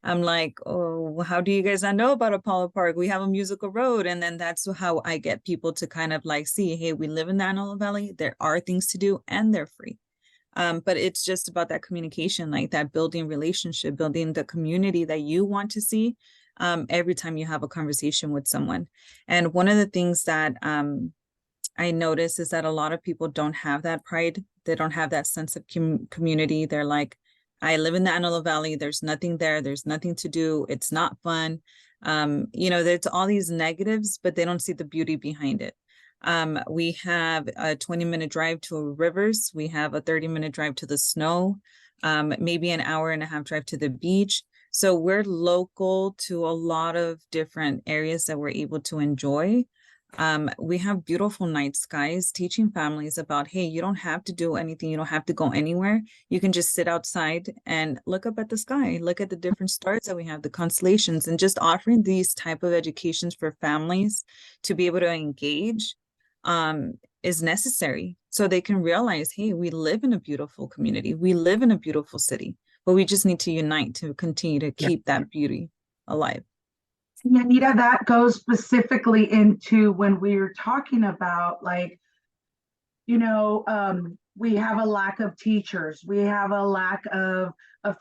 I'm like, oh, how do you guys not know about Apollo Park? We have a musical road. And then that's how I get people to kind of like see, hey, we live in the Antelope Valley. There are things to do and they're free. But it's just about that communication, like that building relationship, building the community that you want to see every time you have a conversation with someone. And one of the things that I notice is that a lot of people don't have that pride. They don't have that sense of community. They're like, I live in the Antelope Valley. There's nothing there. There's nothing to do. It's not fun. There's all these negatives, but they don't see the beauty behind it. We have a 20-minute drive to rivers. We have a 30-minute drive to the snow, maybe an hour and a half drive to the beach. So we're local to a lot of different areas that we're able to enjoy. We have beautiful night skies, teaching families about, hey, you don't have to do anything. You don't have to go anywhere. You can just sit outside and look up at the sky, look at the different stars that we have, the constellations, and just offering these type of educations for families to be able to engage is necessary so they can realize, hey, we live in a beautiful community. We live in a beautiful city, but we just need to unite to continue to keep that beauty alive. Anita, that goes specifically into when we were talking about like, we have a lack of teachers, we have a lack of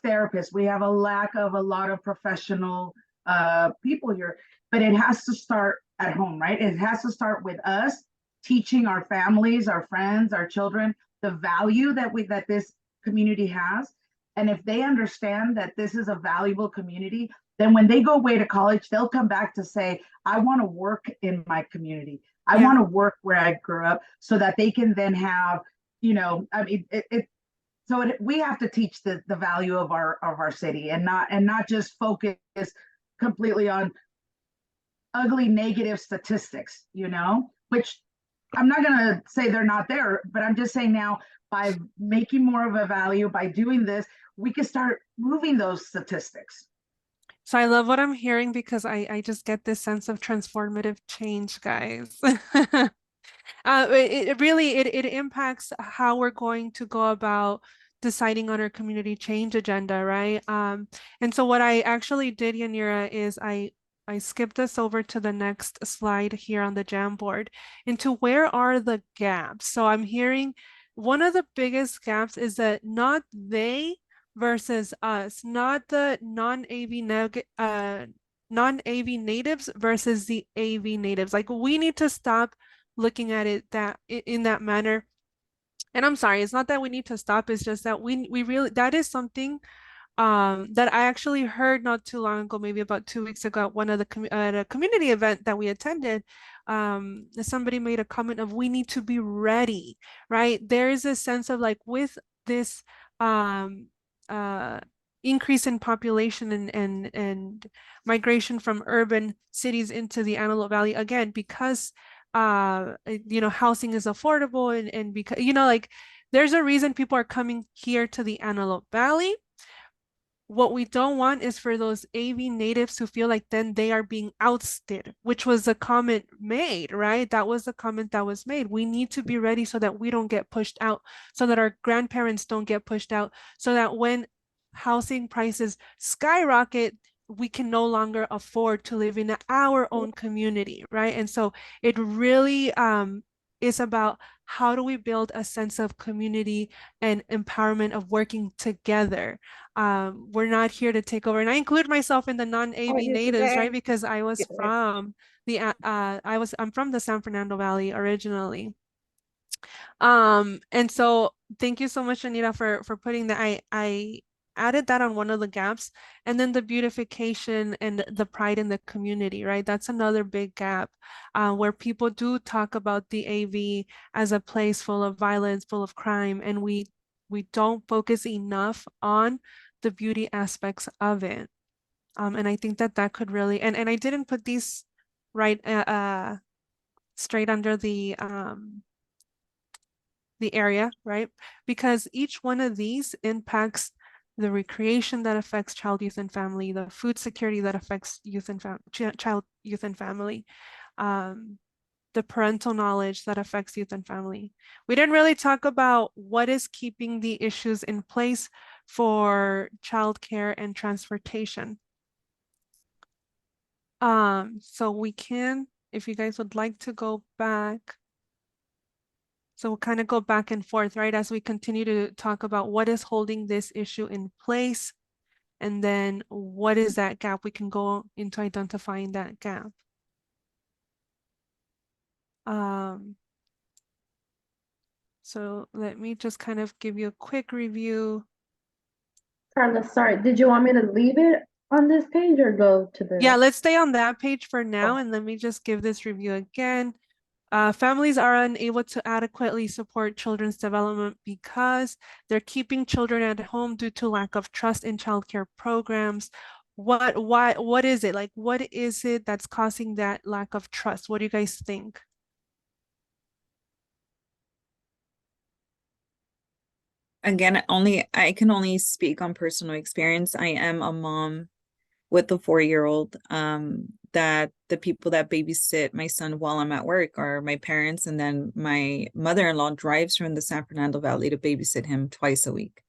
therapists, we have a lack of a lot of professional people here, but it has to start at home, right? It has to start with us teaching our families, our friends, our children, the value that this community has. And if they understand that this is a valuable community, then when they go away to college, they'll come back to say, I want to work in my community. I want to work where I grew up, so that they can then have, we have to teach the value of our city and not just focus completely on ugly negative statistics, which I'm not going to say they're not there, but I'm just saying now by making more of a value, by doing this, we can start moving those statistics. So I love what I'm hearing because I just get this sense of transformative change, guys. It really impacts how we're going to go about deciding on our community change agenda, right? And so what I actually did, Yanira, is I skipped this over to the next slide here on the Jamboard into where are the gaps. So I'm hearing one of the biggest gaps is that not they versus us, not the non-AV natives versus the AV natives. Like we need to stop looking at it in that manner. And I'm sorry, it's not that we need to stop, it's just that we really, that is something that I actually heard not too long ago, maybe about 2 weeks ago, at one of the at a community event that we attended. Somebody made a comment of we need to be ready, right? There is a sense of like with this increase in population and migration from urban cities into the Antelope Valley, again, because housing is affordable and because, like there's a reason people are coming here to the Antelope Valley. What we don't want is for those AV natives to feel like then they are being ousted, which was a comment made, right? That was the comment that was made. We need to be ready so that we don't get pushed out, so that our grandparents don't get pushed out, so that when housing prices skyrocket, we can no longer afford to live in our own community, right? And so it really is about how do we build a sense of community and empowerment of working together. We're not here to take over, and I include myself in the non-AV natives, right? Because I was from I'm from the San Fernando Valley originally. And so thank you so much, Anita, for putting that. I added that on one of the gaps, and then the beautification and the pride in the community, right? That's another big gap where people do talk about the AV as a place full of violence, full of crime, and we don't focus enough on the beauty aspects of it. And I think that could really, and I didn't put these right straight under the area, right? Because each one of these impacts the recreation that affects child, youth, and family, the food security that affects youth and child, youth, and family, the parental knowledge that affects youth and family. We didn't really talk about what is keeping the issues in place for childcare and transportation. So we can, if you guys would like to go back. So we'll kind of go back and forth, right? As we continue to talk about what is holding this issue in place, and then what is that gap? We can go into identifying that gap. So let me just kind of give you a quick review. Carla, sorry, did you want me to leave it on this page or go to the? Yeah, let's stay on that page for now, and let me just give this review again. Families are unable to adequately support children's development because they're keeping children at home due to lack of trust in childcare programs. What is it? Like, what is it that's causing that lack of trust? What do you guys think? Again, I can only speak on personal experience. I am a mom with a 4-year-old, that the people that babysit my son while I'm at work are my parents, and then my mother-in-law drives from the San Fernando Valley to babysit him twice a week.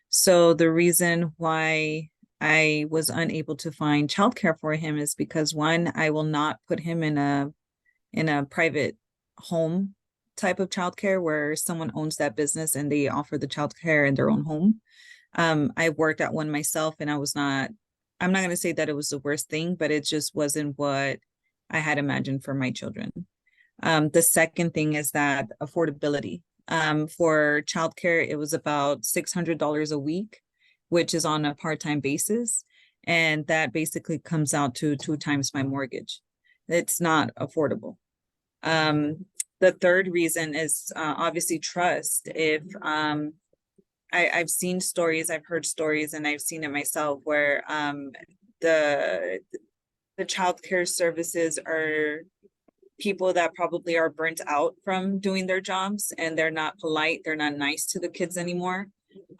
So the reason why I was unable to find childcare for him is because, one, I will not put him in a private home type of childcare where someone owns that business and they offer the childcare in their own home. I worked at one myself, and I'm not going to say that it was the worst thing, but it just wasn't what I had imagined for my children. The second thing is that affordability. For childcare, it was about $600 a week, which is on a part-time basis. And that basically comes out to 2 times my mortgage. It's not affordable. The third reason is obviously trust. If I've seen stories, I've heard stories, and I've seen it myself where the childcare services are people that probably are burnt out from doing their jobs, and they're not polite, they're not nice to the kids anymore.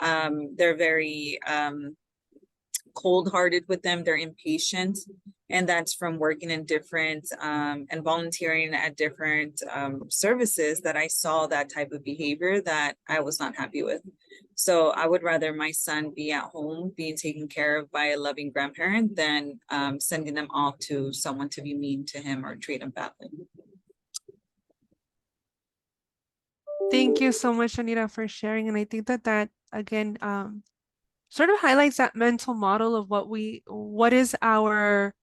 They're very cold-hearted with them, they're impatient, and that's from working in different and volunteering at different services that I saw that type of behavior that I was not happy with. So I would rather my son be at home being taken care of by a loving grandparent than sending them off to someone to be mean to him or treat him badly. Thank you so much, Anita, for sharing. And I think that again sort of highlights that mental model of what is our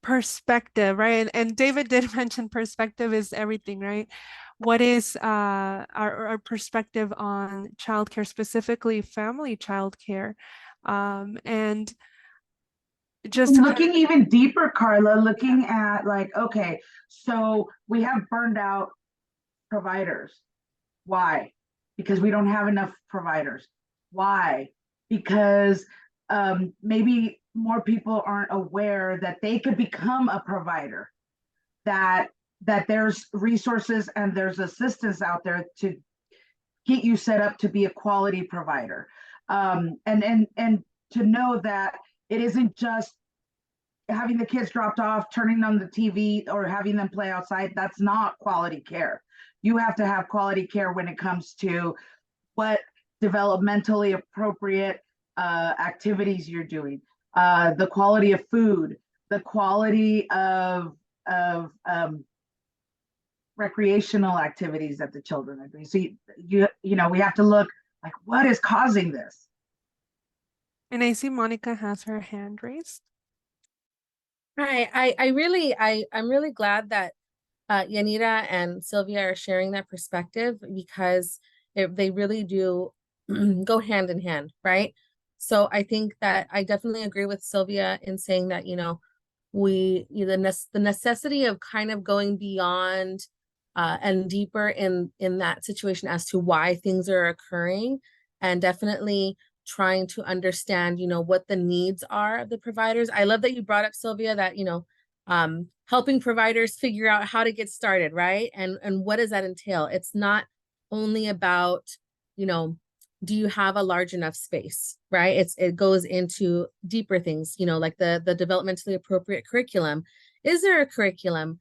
perspective, right? And David did mention perspective is everything, right? What is our perspective on childcare, specifically family childcare? And just looking even deeper, Carla, looking at like, okay, so we have burned out providers. Why? Because we don't have enough providers. Why? Because maybe more people aren't aware that they could become a provider, that there's resources and there's assistance out there to get you set up to be a quality provider. And to know that it isn't just having the kids dropped off, turning on the TV, or having them play outside. That's not quality care. You have to have quality care when it comes to what developmentally appropriate activities you're doing, the quality of food, the quality of recreational activities that the children are doing. So you know, we have to look like what is causing this. And I see Monica has her hand raised. Hi, I'm really glad that Yanira and Sylvia are sharing that perspective, because they really do go hand in hand, right? So I think that I definitely agree with Sylvia in saying that, you know, the necessity of kind of going beyond and deeper in that situation as to why things are occurring, and definitely trying to understand, you know, what the needs are of the providers. I love that you brought up, Sylvia, that, you know, helping providers figure out how to get started, right? And what does that entail? It's not only about, you know, do you have a large enough space, right? It goes into deeper things, you know, like the developmentally appropriate curriculum. Is there a curriculum?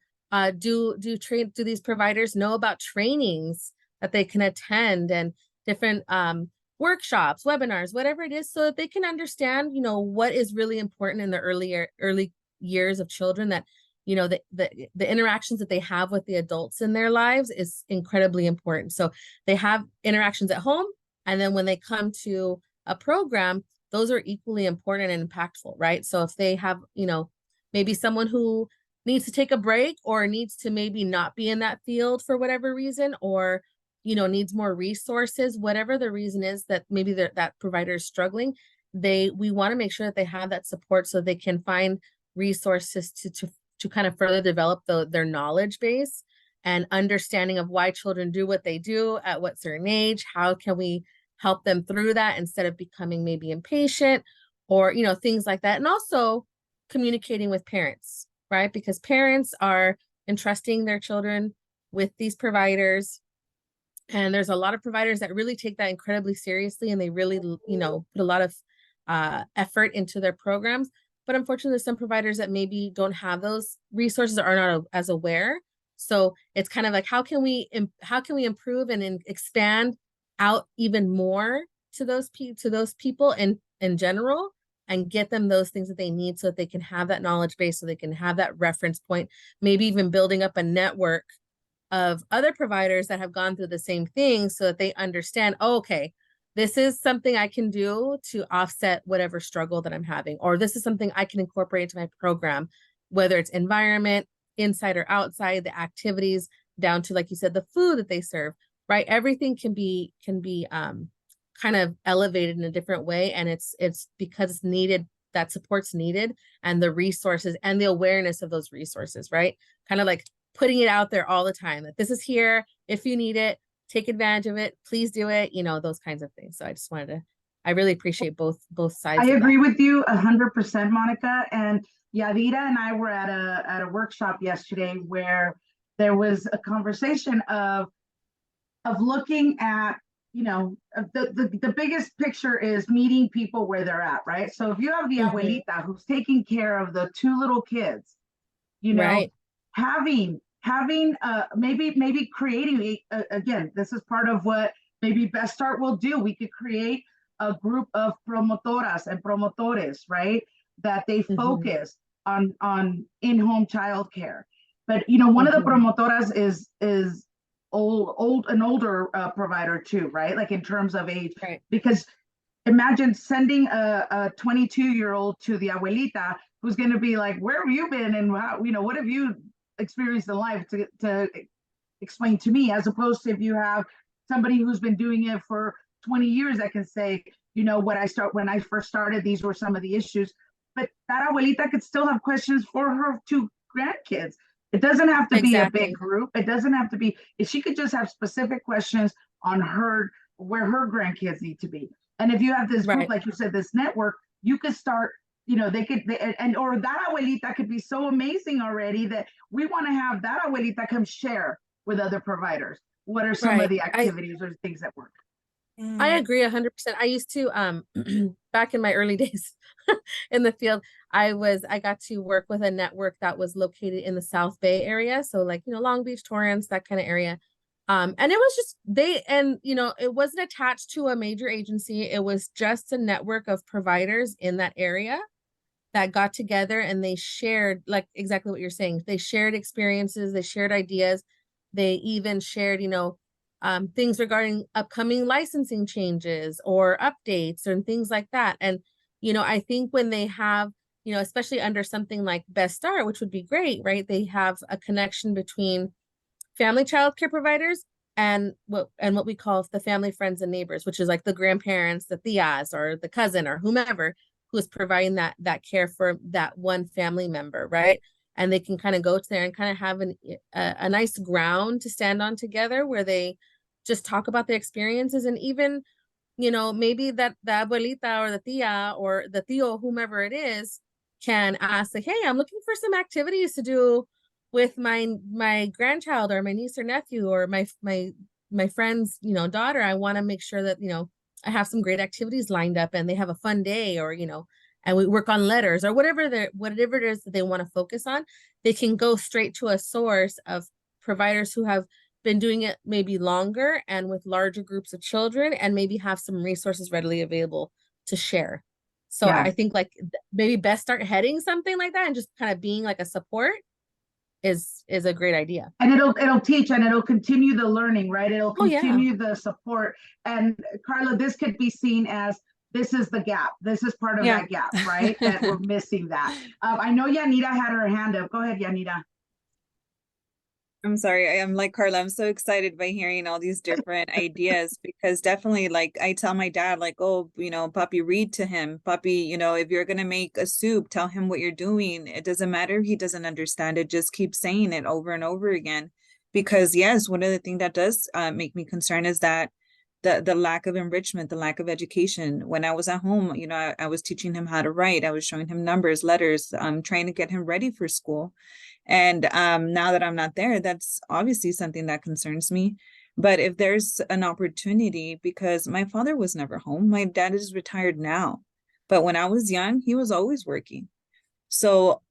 Do these providers know about trainings that they can attend, and different workshops, webinars, whatever it is, so that they can understand, you know, what is really important in the early years of children, that, you know, the interactions that they have with the adults in their lives is incredibly important. So they have interactions at home, and then when they come to a program, those are equally important and impactful, right? So if they have, you know, maybe someone who needs to take a break, or needs to maybe not be in that field for whatever reason, or, you know, needs more resources, whatever the reason is that maybe that provider is struggling, we want to make sure that they have that support, so they can find resources to kind of further develop their knowledge base and understanding of why children do what they do at what certain age. How can we help them through that instead of becoming maybe impatient, or, you know, things like that. And also communicating with parents, right? Because parents are entrusting their children with these providers. And there's a lot of providers that really take that incredibly seriously, and they really, you know, put a lot of effort into their programs. But unfortunately, there's some providers that maybe don't have those resources, or are not as aware. So it's kind of like, how can we improve and expand out even more to those people in general, and get them those things that they need, so that they can have that knowledge base, so they can have that reference point, maybe even building up a network of other providers that have gone through the same thing, so that they understand, oh, okay, this is something I can do to offset whatever struggle that I'm having, or this is something I can incorporate into my program, whether it's environment, inside or outside, the activities, down to, like you said, the food that they serve, right? Everything can be kind of elevated in a different way, and it's because it's needed, that support's needed, and the resources and the awareness of those resources, right? Kind of like putting it out there all the time, that this is here, if you need it, take advantage of it, please do it, you know, those kinds of things. So I just wanted to, I really appreciate both sides. I agree with you 100%, Monica. And Yadira and I were at a workshop yesterday where there was a conversation of looking at, you know, the biggest picture is meeting people where they're at, right? So if you have the abuelita who's taking care of the two little kids, you know, right, having maybe creating again, this is part of what maybe Best Start will do. We could create a group of promotoras and promotores, right? That they focus on in-home childcare. But you know, one of the promotoras is an older provider too, right? Like in terms of age, right. Because imagine sending a 22-year-old to the abuelita who's going to be like, where have you been, and how, you know, what have you experienced in life to explain to me, as opposed to if you have somebody who's been doing it for 20 years that can say, you know, when I first started, these were some of the issues. But that abuelita could still have questions for her two grandkids. It doesn't have to be a big group. It doesn't have to be, if she could just have specific questions on where her grandkids need to be. And if you have this group, like you said, this network, you could start, you know, or that abuelita could be so amazing already that we want to have that abuelita come share with other providers. What are some of the activities or things that work? I agree 100%. I used to, back in my early days in the field, I got to work with a network that was located in the South Bay area. So like, you know, Long Beach, Torrance, that kind of area. And it was just, you know, it wasn't attached to a major agency. It was just a network of providers in that area that got together, and they shared, like exactly what you're saying. They shared experiences, they shared ideas. They even shared, things regarding upcoming licensing changes or updates and things like that. And, I think when they have, especially under something like Best Start, which would be great, right? They have a connection between family child care providers and what we call the family, friends, and neighbors, which is like the grandparents, the tias, or the cousin, or whomever who is providing that care for that one family member, right? And they can kind of go to there and kind of have a nice ground to stand on together, where they just talk about their experiences. And even, maybe that the abuelita or the tia or the tío, whomever it is, can ask, like, hey, I'm looking for some activities to do with my grandchild or my niece or nephew or my friend's, daughter. I want to make sure that, I have some great activities lined up and they have a fun day, or, and we work on letters or whatever it is that they want to focus on. They can go straight to a source of providers who have been doing it maybe longer and with larger groups of children, and maybe have some resources readily available to share. So I think like maybe Best Start heading something like that and just kind of being like a support is a great idea. And it'll teach, and it'll continue the learning, right? It'll continue the support. And Carla, this could be seen as, this is the gap. This is part of that gap, right? That we're missing that. I know Yanira had her hand up. Go ahead, Yanira. I'm sorry. I'm like Carla. I'm so excited by hearing all these different ideas, because definitely, like, I tell my dad, like, oh, papi, read to him. Papi, if you're going to make a soup, tell him what you're doing. It doesn't matter if he doesn't understand it. Just keep saying it over and over again. Because yes, one of the things that does make me concerned is that the lack of enrichment, the lack of education. When I was at home, I was teaching him how to write. I was showing him numbers, letters, trying to get him ready for school. And now that I'm not there, that's obviously something that concerns me. But if there's an opportunity, because my father was never home, my dad is retired now. But when I was young, he was always working. So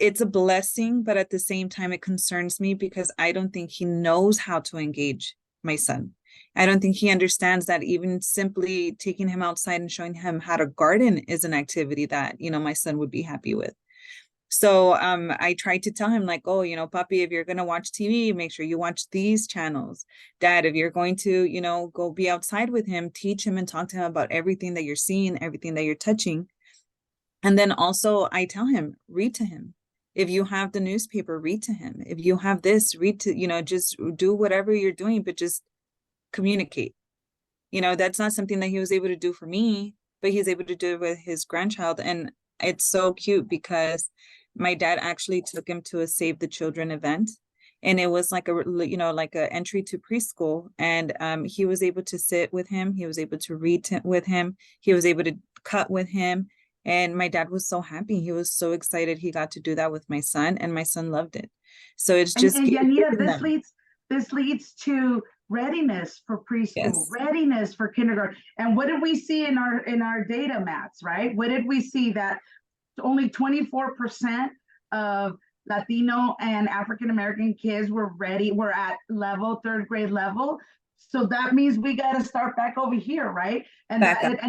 it's a blessing, but at the same time, it concerns me because I don't think he knows how to engage my son. I don't think he understands that even simply taking him outside and showing him how to garden is an activity that, my son would be happy with. So I tried to tell him, like, oh, papi, if you're going to watch TV, make sure you watch these channels. Dad, if you're going to, go be outside with him, teach him and talk to him about everything that you're seeing, everything that you're touching. And then also I tell him, read to him. If you have the newspaper, read to him. If you have this, read to, just do whatever you're doing, but just communicate. That's not something that he was able to do for me, but he's able to do it with his grandchild. And it's so cute because my dad actually took him to a Save the Children event, and it was like like a entry to preschool. And he was able to sit with him. He was able to read with him. He was able to cut with him. And my dad was so happy. He was so excited he got to do that with my son, and my son loved it. So it's just and Yanira, this leads to readiness for preschool, readiness for kindergarten. And what did we see in our data, Mats, right? What did we see? That only 24% of Latino and African American kids were at third grade level. So that means we got to start back over here, right? And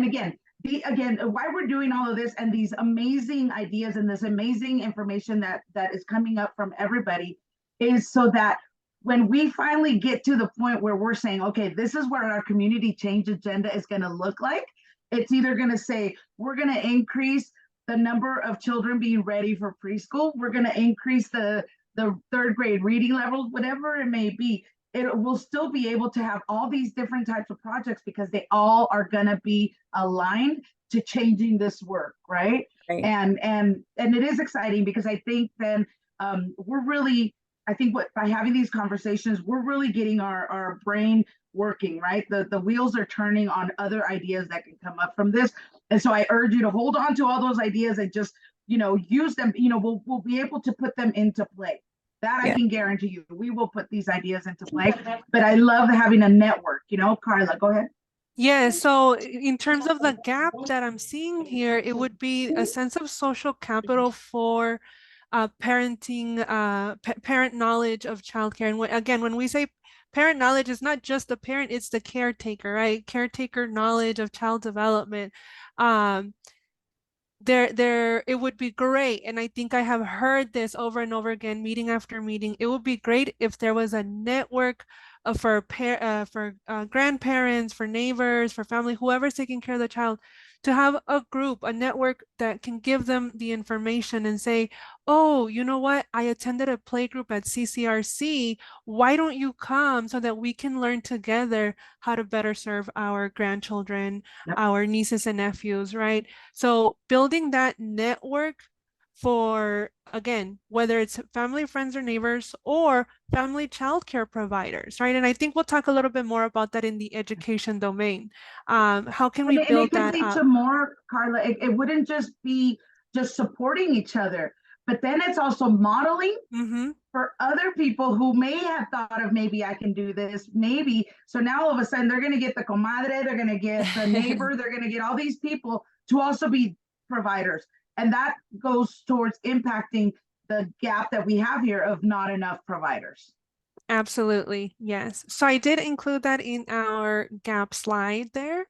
again, why we're doing all of this and these amazing ideas and this amazing information that is coming up from everybody is so that when we finally get to the point where we're saying, okay, this is what our community change agenda is going to look like, it's either going to say, we're going to increase the number of children being ready for preschool, we're going to increase the third grade reading levels, whatever it may be. It will still be able to have all these different types of projects because they all are going to be aligned to changing this work, right? And it is exciting because I think then by having these conversations, we're really getting our brain working, right? The wheels are turning on other ideas that can come up from this. And so I urge you to hold on to all those ideas and just, use them. We'll be able to put them into play. That I can guarantee you. We will put these ideas into play. But I love having a network, Carla, go ahead. Yeah, so in terms of the gap that I'm seeing here, it would be a sense of social capital for parenting, parent knowledge of childcare. And again, when we say parent knowledge, it's not just the parent, it's the caretaker, right? Caretaker knowledge of child development. it would be great, and I think I have heard this over and over again, meeting after meeting. It would be great if there was a network for grandparents, for neighbors, for family, whoever's taking care of the child, to have a group, a network that can give them the information and say, oh, you know what? I attended a play group at CCRC. Why don't you come so that we can learn together how to better serve our grandchildren, our nieces and nephews, right? So building that network for, again, whether it's family, friends, or neighbors, or family childcare providers, right? And I think we'll talk a little bit more about that in the education domain. How can we build that up? And it could lead to more, Carla. It wouldn't just be just supporting each other, but then it's also modeling for other people who may have thought of, maybe I can do this, maybe. So now all of a sudden they're going to get the comadre, they're going to get the neighbor, they're going to get all these people to also be providers. And that goes towards impacting the gap that we have here of not enough providers. Absolutely, yes. So I did include that in our gap slide there.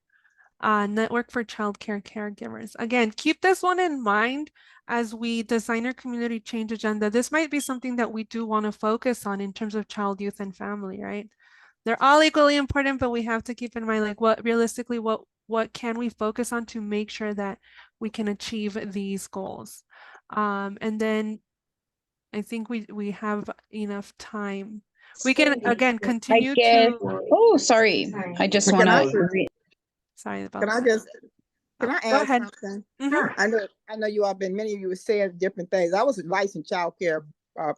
Network for childcare caregivers. Again, keep this one in mind as we design our community change agenda. This might be something that we do want to focus on in terms of child, youth, and family, right? They're all equally important, but we have to keep in mind, like, what realistically, what can we focus on to make sure that we can achieve these goals? And then I think we have enough time. We can, again, continue to. Oh, sorry. I just want to. Sorry about Can I that. just, can I Go add ahead. something? Mhm. I know you all been, many of you were saying different things. I was a licensed child care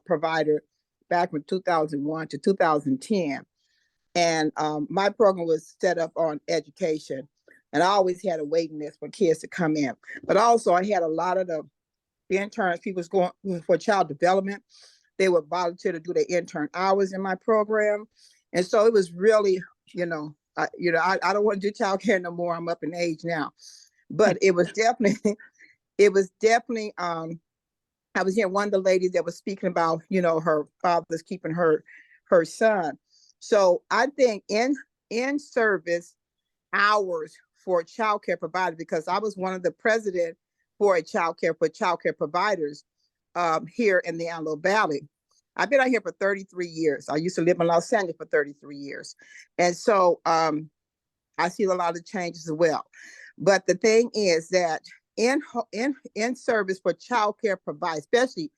provider back from 2001 to 2010. And my program was set up on education. And I always had a waiting list for kids to come in. But also I had a lot of the interns, people was going for child development. They would volunteer to do their intern hours in my program. And so it was really, I don't want to do child care no more. I'm up in age now. But it was definitely, I was hearing one of the ladies that was speaking about, her father's keeping her son. So I think in service hours for child care providers, because I was one of the president for child care providers here in the Antelope Valley. I've been out here for 33 years. I used to live in Los Angeles for 33 years. And so I see a lot of changes as well. But the thing is that in service for child care providers, especially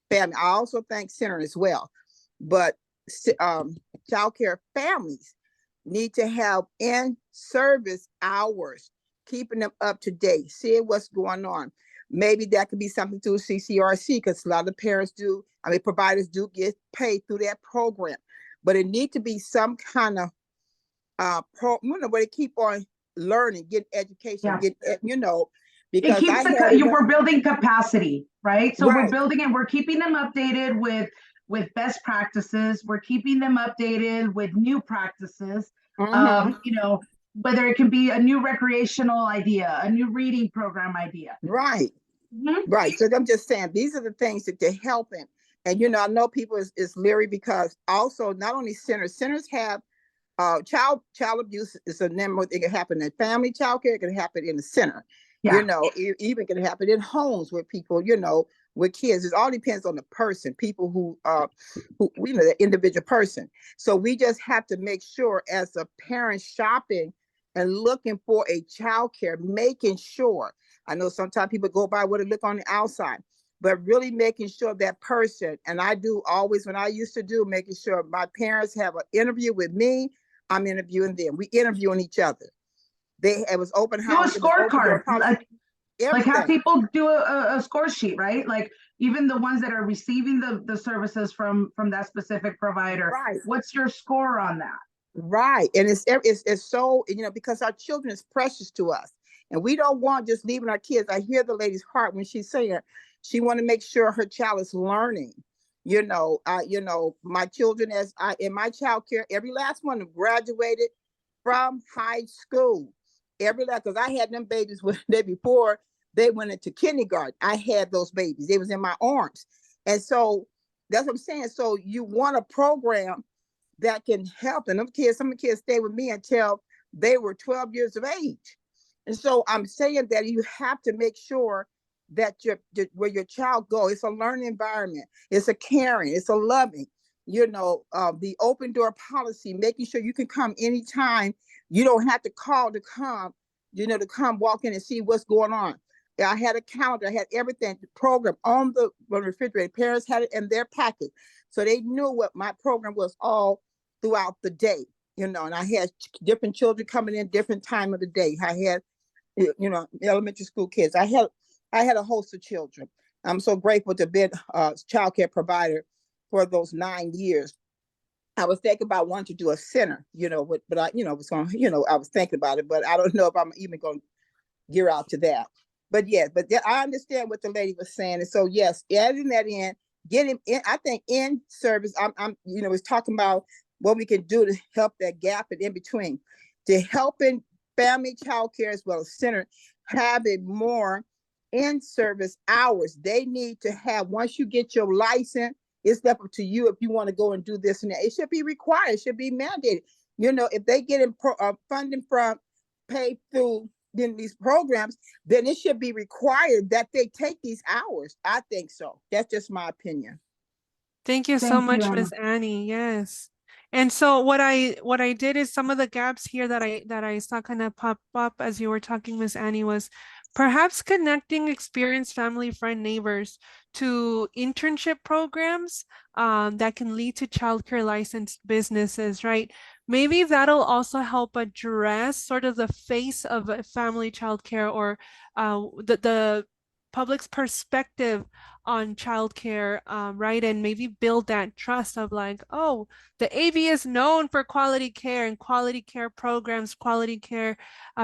family, I also thank center as well. But child care families need to have in-service hours, keeping them up to date, seeing what's going on. Maybe that could be something through CCRC, because a lot of parents providers do get paid through that program. But it needs to be some kind of where they keep on learning, get education, because we're building capacity, right? So we're building it, we're keeping them updated with best practices, we're keeping them updated with new practices. Whether it can be a new recreational idea, a new reading program idea. Right. Right. So I'm just saying, these are the things that they're helping. And, I know people is leery, because also not only centers have child abuse is a number. It can happen in family child care. It can happen in the center. It even can happen in homes where people, with kids. It all depends on the person, people who the individual person. So we just have to make sure, as a parent shopping and looking for a child care, making sure. I know sometimes people go by what it look on the outside, but really making sure that person, and I do always, when I used to do, making sure my parents have an interview with me, I'm interviewing them. We interviewing each other. It was open house. Do a scorecard. Like have people do a score sheet, right? Like even the ones that are receiving the services from that specific provider. Right. What's your score on that? Right. And it's so, because our children is precious to us. And we don't want just leaving our kids. I hear the lady's heart when she's saying she want to make sure her child is learning. My children, in my child care, every last one graduated from high school. Because I had them babies before they went into kindergarten. I had those babies. They was in my arms. And so that's what I'm saying. So you want a program that can help. And some of the kids stayed with me until they were 12 years of age. And so I'm saying that you have to make sure that where your child go. It's a learning environment. It's a caring. It's a loving. The open door policy, making sure you can come anytime. You don't have to call to come. To come walk in and see what's going on. I had a calendar. I had everything, the program on the refrigerator. Parents had it in their packet, so they knew what my program was all throughout the day. And I had different children coming in different time of the day. I had, elementary school kids. I had a host of children. I'm so grateful to be a child care provider for those 9 years. I was thinking about wanting to do a center, but I, I was thinking about it, but I don't know if I'm even going to gear out to that. But I understand what the lady was saying. And so, yes, adding that in, getting in, I think in service, I'm was talking about what we can do to help that gap and in between, to helping family child care as well as center having more in-service hours. They need to have, once you get your license, it's left up to you if you want to go and do this and that. It should be required. It should be mandated. If they get funding from paid through these programs, then it should be required that they take these hours. I think so. That's just my opinion. Thank you so much, Miss Annie. Yes. And so what I did is some of the gaps here that I saw kind of pop up as you were talking, Miss Annie, was perhaps connecting experienced family, friend, neighbors to internship programs that can lead to childcare licensed businesses, right? Maybe that'll also help address sort of the face of family childcare, or the public's perspective on childcare, right? And maybe build that trust of like, oh, the AV is known for quality care and quality care programs, quality care,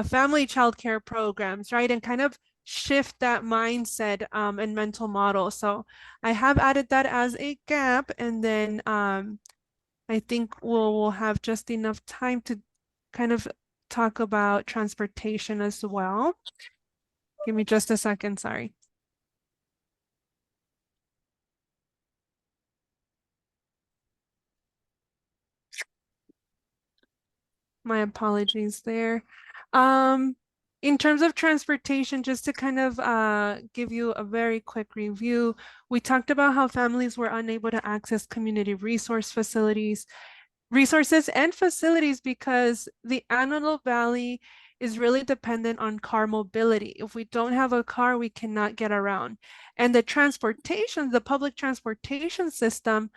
family childcare programs, right? And kind of shift that mindset and mental model. So I have added that as a gap, and then I think we'll have just enough time to kind of talk about transportation as well. Give me just a second, sorry. My apologies there. In terms of transportation, just to kind of give you a very quick review, we talked about how families were unable to access community resources and facilities because the Antelope Valley is really dependent on car mobility. If we don't have a car, we cannot get around. And the public transportation system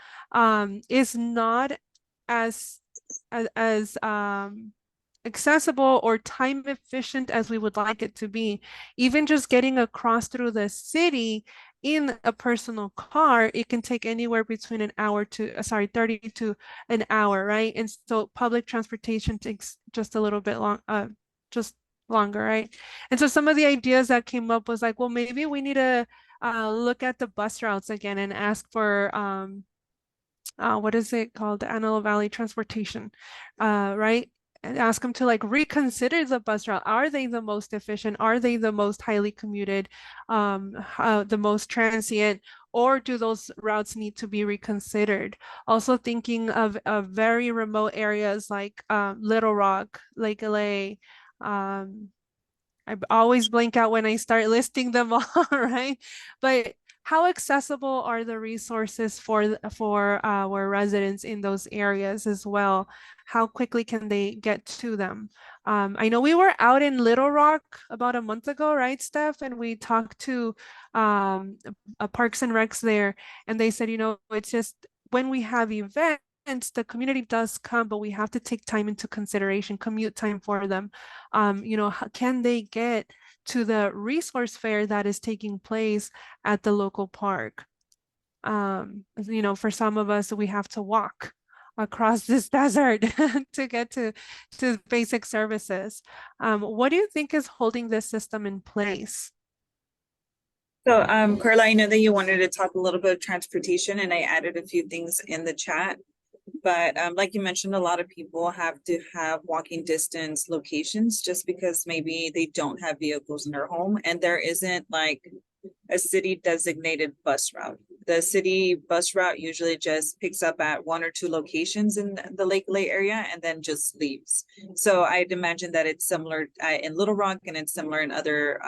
is not as accessible or time efficient as we would like it to be. Even just getting across through the city in a personal car, it can take anywhere between 30 to an hour, right? And so public transportation takes just a little bit just longer, right? And so some of the ideas that came up was like, well, maybe we need to look at the bus routes again and ask for what is it called? The Antelope Valley Transportation, right? And ask them to like reconsider the bus route. Are they the most efficient? Are they the most highly commuted, the most transient, or do those routes need to be reconsidered? Also thinking of very remote areas like Little Rock, Lake LA. I always blank out when I start listing them all, right? But how accessible are the resources for our residents in those areas as well? How quickly can they get to them? I know we were out in Little Rock about a month ago, right, Steph? And we talked to Parks and Recs there, and they said, it's just when we have events, the community does come, but we have to take time into consideration, commute time for them. Can they get to the resource fair that is taking place at the local park? For some of us, we have to walk across this desert to get to basic services. What do you think is holding this system in place? So, Carla, I know that you wanted to talk a little bit of transportation, and I added a few things in the chat. But like you mentioned, a lot of people have to have walking distance locations just because maybe they don't have vehicles in their home, and there isn't like a city designated bus route. The city bus route usually just picks up at 1 or 2 locations in the Lake LA area and then just leaves. So I'd imagine that it's similar in Little Rock, and it's similar in other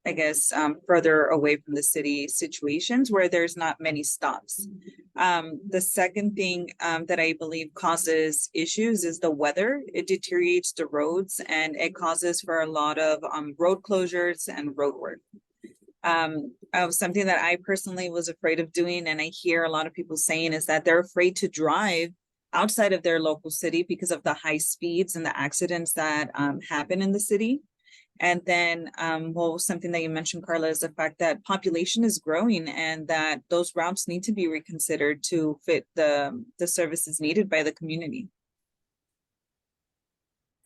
I guess, further away from the city situations where there's not many stops. The second thing that I believe causes issues is the weather. It deteriorates the roads and it causes for a lot of road closures and road work. Something that I personally was afraid of doing, and I hear a lot of people saying, is that they're afraid to drive outside of their local city because of the high speeds and the accidents that happen in the city. And then, well, something that you mentioned, Carla, is the fact that population is growing and that those routes need to be reconsidered to fit the services needed by the community.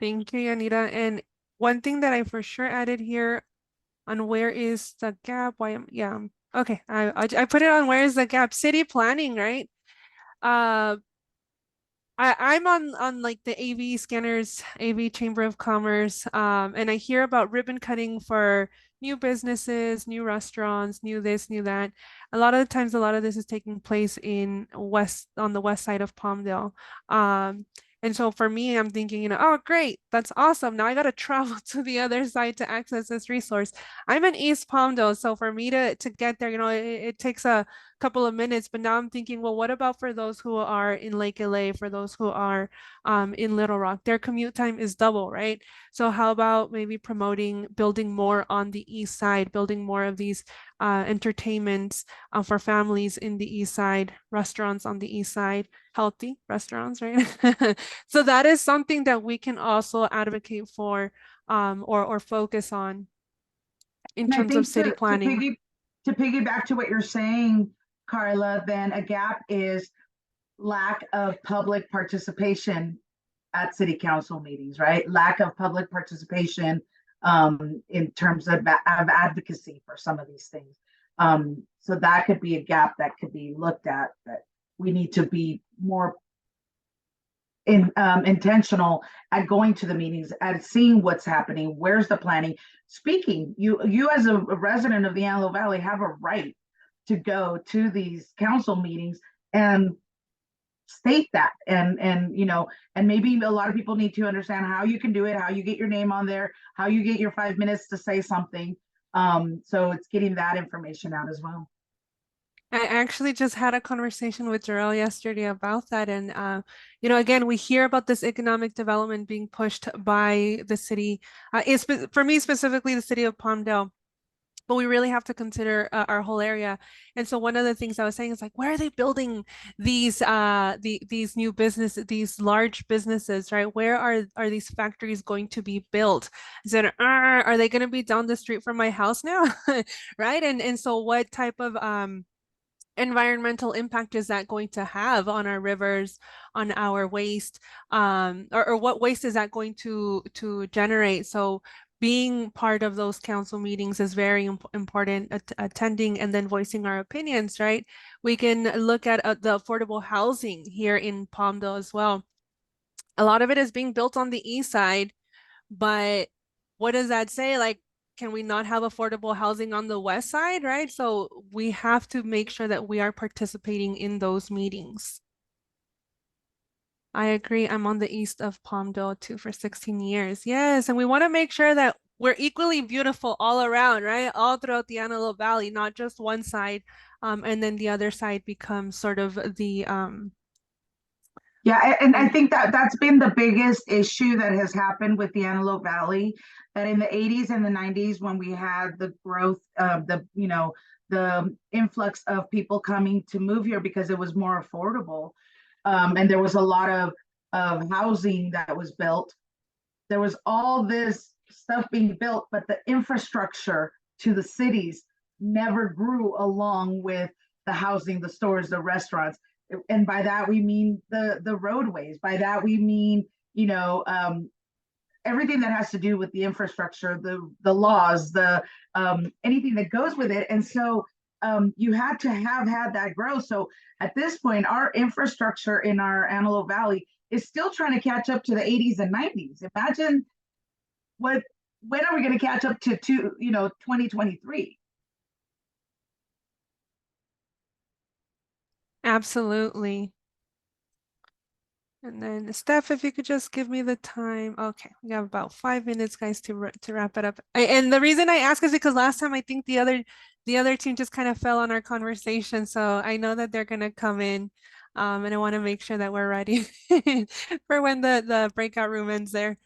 Thank you, Yanira. And one thing that I for sure added here on where is the gap? Why am, yeah, okay. I put it on where is the gap? City planning, right? I'm on like the AV scanners, AV Chamber of Commerce, and I hear about ribbon cutting for new businesses, new restaurants, new this, new that. A lot of the times, a lot of this is taking place on the west side of Palmdale. And so for me, I'm thinking, oh, great, that's awesome. Now I got to travel to the other side to access this resource. I'm in East Palmdale, so for me to get there, it takes a couple of minutes, but now I'm thinking, well, what about for those who are in Lake LA, for those who are in Little Rock? Their commute time is double, right? So how about maybe building more on the east side, building more of these entertainments for families in the east side, restaurants on the east side, healthy restaurants, right? So that is something that we can also advocate for or focus on in And I terms of think city planning. to piggyback to what you're saying, Carla, then a gap is lack of public participation at city council meetings, right? Lack of public participation in terms of advocacy for some of these things. So that could be a gap that could be looked at, that we need to be more intentional at going to the meetings, at seeing what's happening, where's the planning. Speaking, you as a resident of the Antelope Valley have a right to go to these council meetings and state that, and maybe a lot of people need to understand how you can do it, how you get your name on there, how you get your 5 minutes to say something. So it's getting that information out as well. I actually just had a conversation with Jarrell yesterday about that. And, again, we hear about this economic development being pushed by the city, for me specifically, the city of Palmdale. But we really have to consider our whole area. And so one of the things I was saying is like, where are they building these these new businesses, these large businesses, right? Where are these factories going to be built? Is it, are they going to be down the street from my house now? Right? And so what type of environmental impact is that going to have on our rivers, on our waste, or what waste is that going to generate? So being part of those council meetings is very important, attending and then voicing our opinions, right? We can look at the affordable housing here in Palmdale as well. A lot of it is being built on the east side, but what does that say? Like, can we not have affordable housing on the west side, right? So we have to make sure that we are participating in those meetings. I agree. I'm on the east of Palmdale too for 16 years. Yes, and we want to make sure that we're equally beautiful all around, right? All throughout the Antelope Valley, not just one side, and then the other side becomes sort of the Yeah, and I think that that's been the biggest issue that has happened with the Antelope Valley, that in the 80s and the 90s, when we had the growth of the influx of people coming to move here because it was more affordable, and there was a lot of housing that was built. There was all this stuff being built, but the infrastructure to the cities never grew along with the housing, the stores, the restaurants. And by that we mean the roadways. By that we mean everything that has to do with the infrastructure, the laws, the anything that goes with it. And so you had to have had that growth. So at this point, our infrastructure in our Antelope Valley is still trying to catch up to the 80s and 90s. Imagine when are we going to catch up to 2023? Absolutely. And then Steph, if you could just give me the time. Okay, we have about 5 minutes, guys, to wrap it up. And the reason I ask is because last time I think the other team just kind of fell on our conversation. So I know that they're gonna come in, and I want to make sure that we're ready for when the breakout room ends there.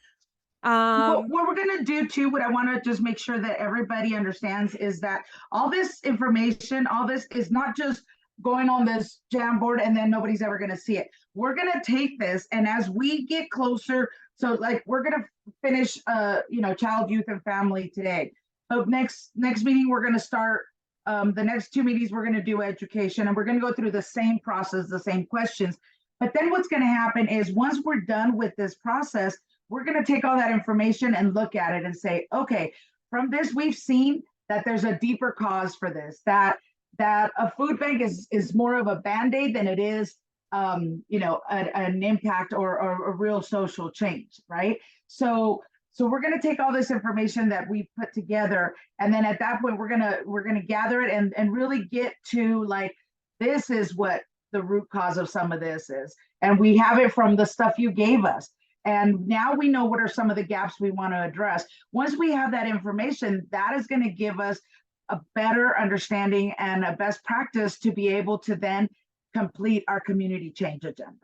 What we're gonna do too, what I want to just make sure that everybody understands is that all this information, all this is not just going on this Jamboard and then nobody's ever gonna see it. We're gonna take this, and as we get closer, so like we're gonna finish child, youth, and family today. So next meeting we're gonna start the next 2 meetings we're gonna do education, and we're gonna go through the same process, the same questions. But then what's gonna happen is once we're done with this process, we're going to take all that information and look at it and say, okay, from this, we've seen that there's a deeper cause for this, that a food bank is more of a Band-Aid than it is, an impact or a real social change, right? So we're going to take all this information that we put together, and then at that point, we're going to gather it and really get to like, this is what the root cause of some of this is. And we have it from the stuff you gave us. And now we know what are some of the gaps we want to address. Once we have that information, that is going to give us a better understanding and a best practice to be able to then complete our community change agenda.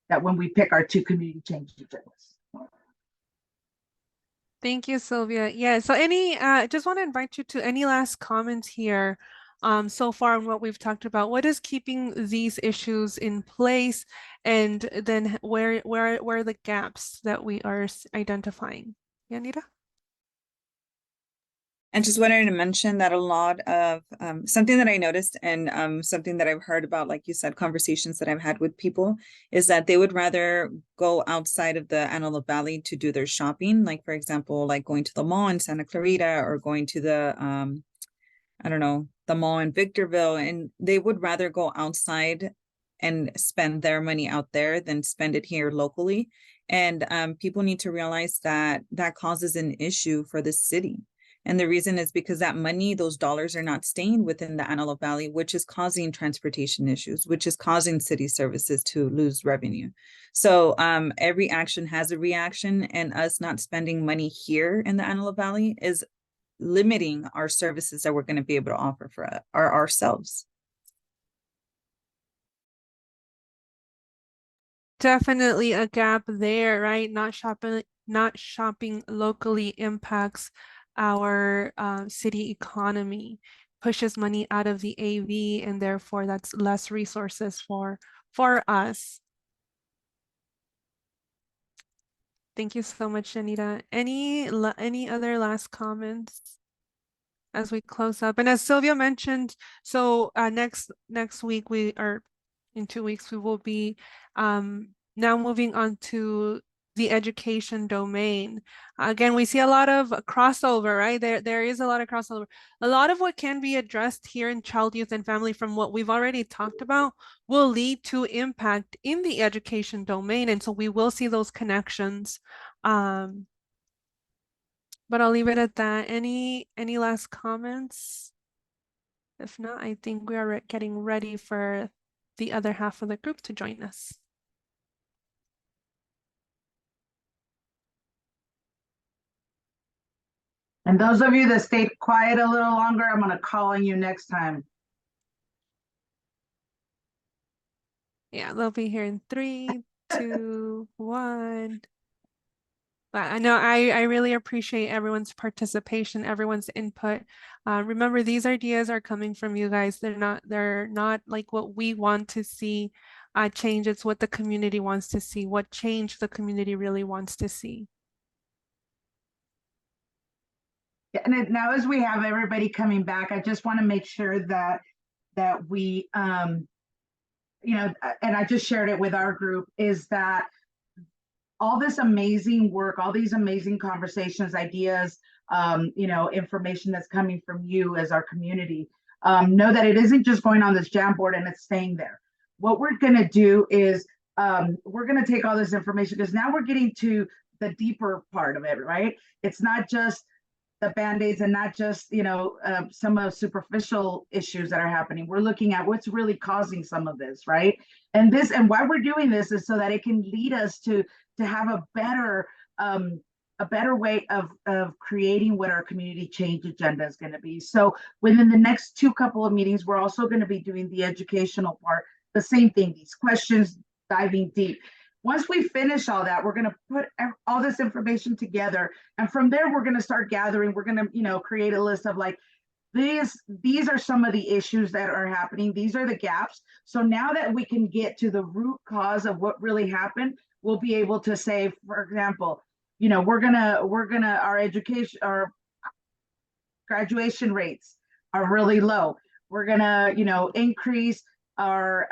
That when we pick our 2 community change agendas. Thank you, Sylvia. Yeah, so just want to invite you to any last comments here so far on what we've talked about. What is keeping these issues in place? And then where are the gaps that we are identifying? Yanira? And just wanted to mention that a lot of something that I noticed and something that I've heard about, like you said, conversations that I've had with people is that they would rather go outside of the Antelope Valley to do their shopping. Like, for example, like going to the mall in Santa Clarita or going to the, I don't know, the mall in Victorville. And they would rather go outside and spend their money out there than spend it here locally. And people need to realize that that causes an issue for the city. And the reason is because that money, those dollars are not staying within the Antelope Valley, which is causing transportation issues, which is causing city services to lose revenue. So every action has a reaction, and us not spending money here in the Antelope Valley is limiting our services that we're going to be able to offer for ourselves. Definitely a gap there, right? Not shopping locally impacts our city economy, pushes money out of the AV, and therefore that's less resources for us. Thank you so much, Anita. Any other last comments as we close up? And as Sylvia mentioned, so next week in 2 weeks we will be now moving on to the education domain. Again, we see a lot of crossover, right? There is a lot of crossover. A lot of what can be addressed here in child, youth, and family from what we've already talked about will lead to impact in the education domain. And so we will see those connections. But I'll leave it at that. Any last comments? If not, I think we are getting ready for the other half of the group to join us. And those of you that stayed quiet a little longer, I'm going to call on you next time. Yeah, they'll be here in 3, 2, 1. But I know I really appreciate everyone's participation, everyone's input. Remember, these ideas are coming from you guys. They're not like what we want to see change. It's what the community wants to see, what change the community really wants to see. And now as we have everybody coming back, I just want to make sure that we, and I just shared it with our group, is that all this amazing work, all these amazing conversations, ideas, information that's coming from you as our community, know that it isn't just going on this Jamboard and it's staying there. What we're going to do is we're going to take all this information, because now we're getting to the deeper part of it, right? It's not just the Band-Aids and not just, some of the superficial issues that are happening. We're looking at what's really causing some of this, right? And why we're doing this is so that it can lead us to have a better way of creating what our community change agenda is going to be. So within the next couple of meetings, we're also going to be doing the educational part, the same thing, these questions, diving deep. Once we finish all that, we're going to put all this information together. And from there, we're going to start gathering. We're going to, create a list of like, these are some of the issues that are happening. These are the gaps. So now that we can get to the root cause of what really happened, we'll be able to say, for example, our graduation rates are really low. We're gonna, increase our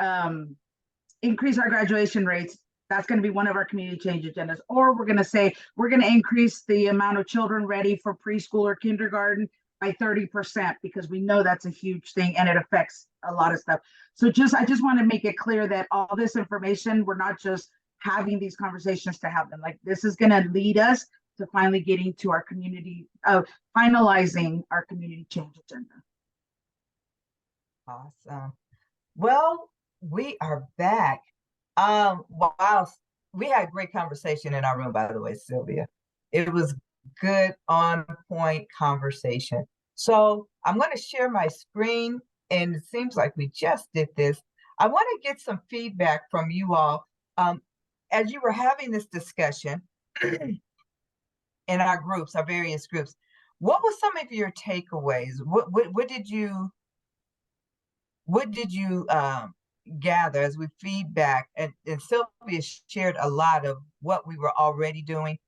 graduation rates. That's going to be one of our community change agendas. Or we're going to say we're going to increase the amount of children ready for preschool or kindergarten by 30%, because we know that's a huge thing and it affects a lot of stuff. So I just want to make it clear that all this information, we're not just having these conversations to have them. Like, this is going to lead us to finally getting to our community, finalizing our community change agenda. Awesome. Well, we are back. Wow, we had a great conversation in our room, by the way, Sylvia. It was good, on point conversation. So I'm going to share my screen, and it seems like we just did this. I want to get some feedback from you all. As you were having this discussion in our groups, our various groups, what were some of your takeaways? What did you gather as we feedback? And Sylvia shared a lot of what we were already doing,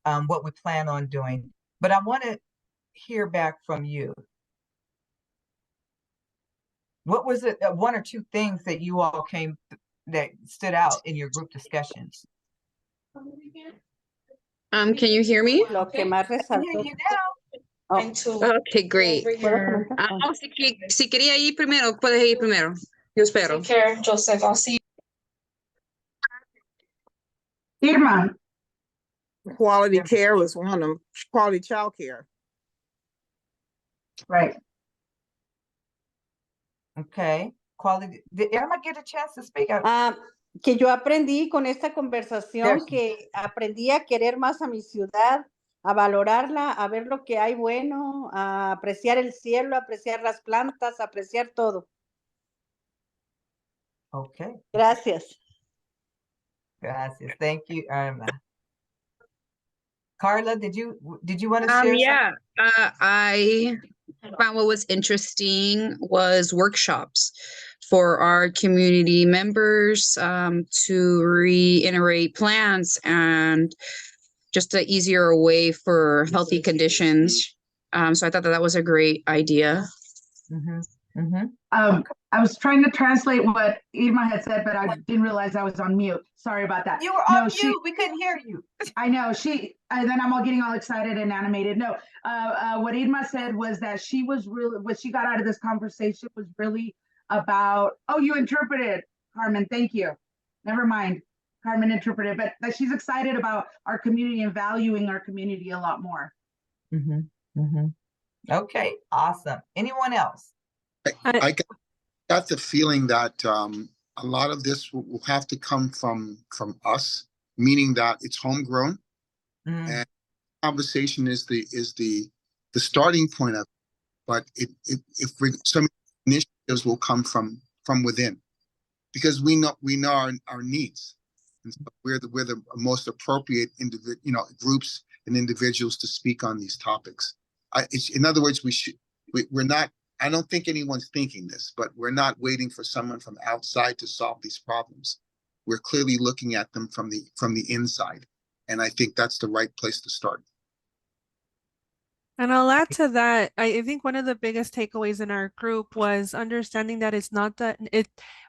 what we plan on doing. But I want to hear back from you. What was it, one or two things that you all that stood out in your group discussions? Can you hear me? Lo que más I can hear resaltó. you now. Okay, great. Si quería ir primero, puedes ir primero. Yo espero. Take care, Joseph. I'll see you. Irma. Quality care was one of them. Quality child care. Right. Okay. Quality. Did Irma get a chance to speak? Que yo aprendí con esta conversación, que aprendí a querer más a mi ciudad, a valorarla, a ver lo que hay bueno, a apreciar el cielo, a apreciar las plantas, a apreciar todo. Okay. Gracias. Gracias. Thank you, Irma. Carla, did you want to share? Yeah, I found what was interesting was workshops for our community members to reiterate plans and just an easier way for healthy conditions. So I thought that was a great idea. I was trying to translate what Irma had said, but I didn't realize I was on mute. Sorry about that. You were on mute. We couldn't hear you. I know. And then I'm all getting all excited and animated. No, what Irma said was that she was really, what she got out of this conversation was really about, oh, you interpreted, Carmen. Thank you. Never mind. Carmen interpreted, but that she's excited about our community and valuing our community a lot more. Okay, awesome. Anyone else? I got the feeling that a lot of this will have to come from us, meaning that it's homegrown, and conversation is the starting point of it. But some initiatives will come from within, because we know our needs, and so we're the most appropriate groups and individuals to speak on these topics. In other words, we're not. I don't think anyone's thinking this, but we're not waiting for someone from outside to solve these problems. We're clearly looking at them from the inside, and I think that's the right place to start. And I'll add to that, I think one of the biggest takeaways in our group was understanding that it's not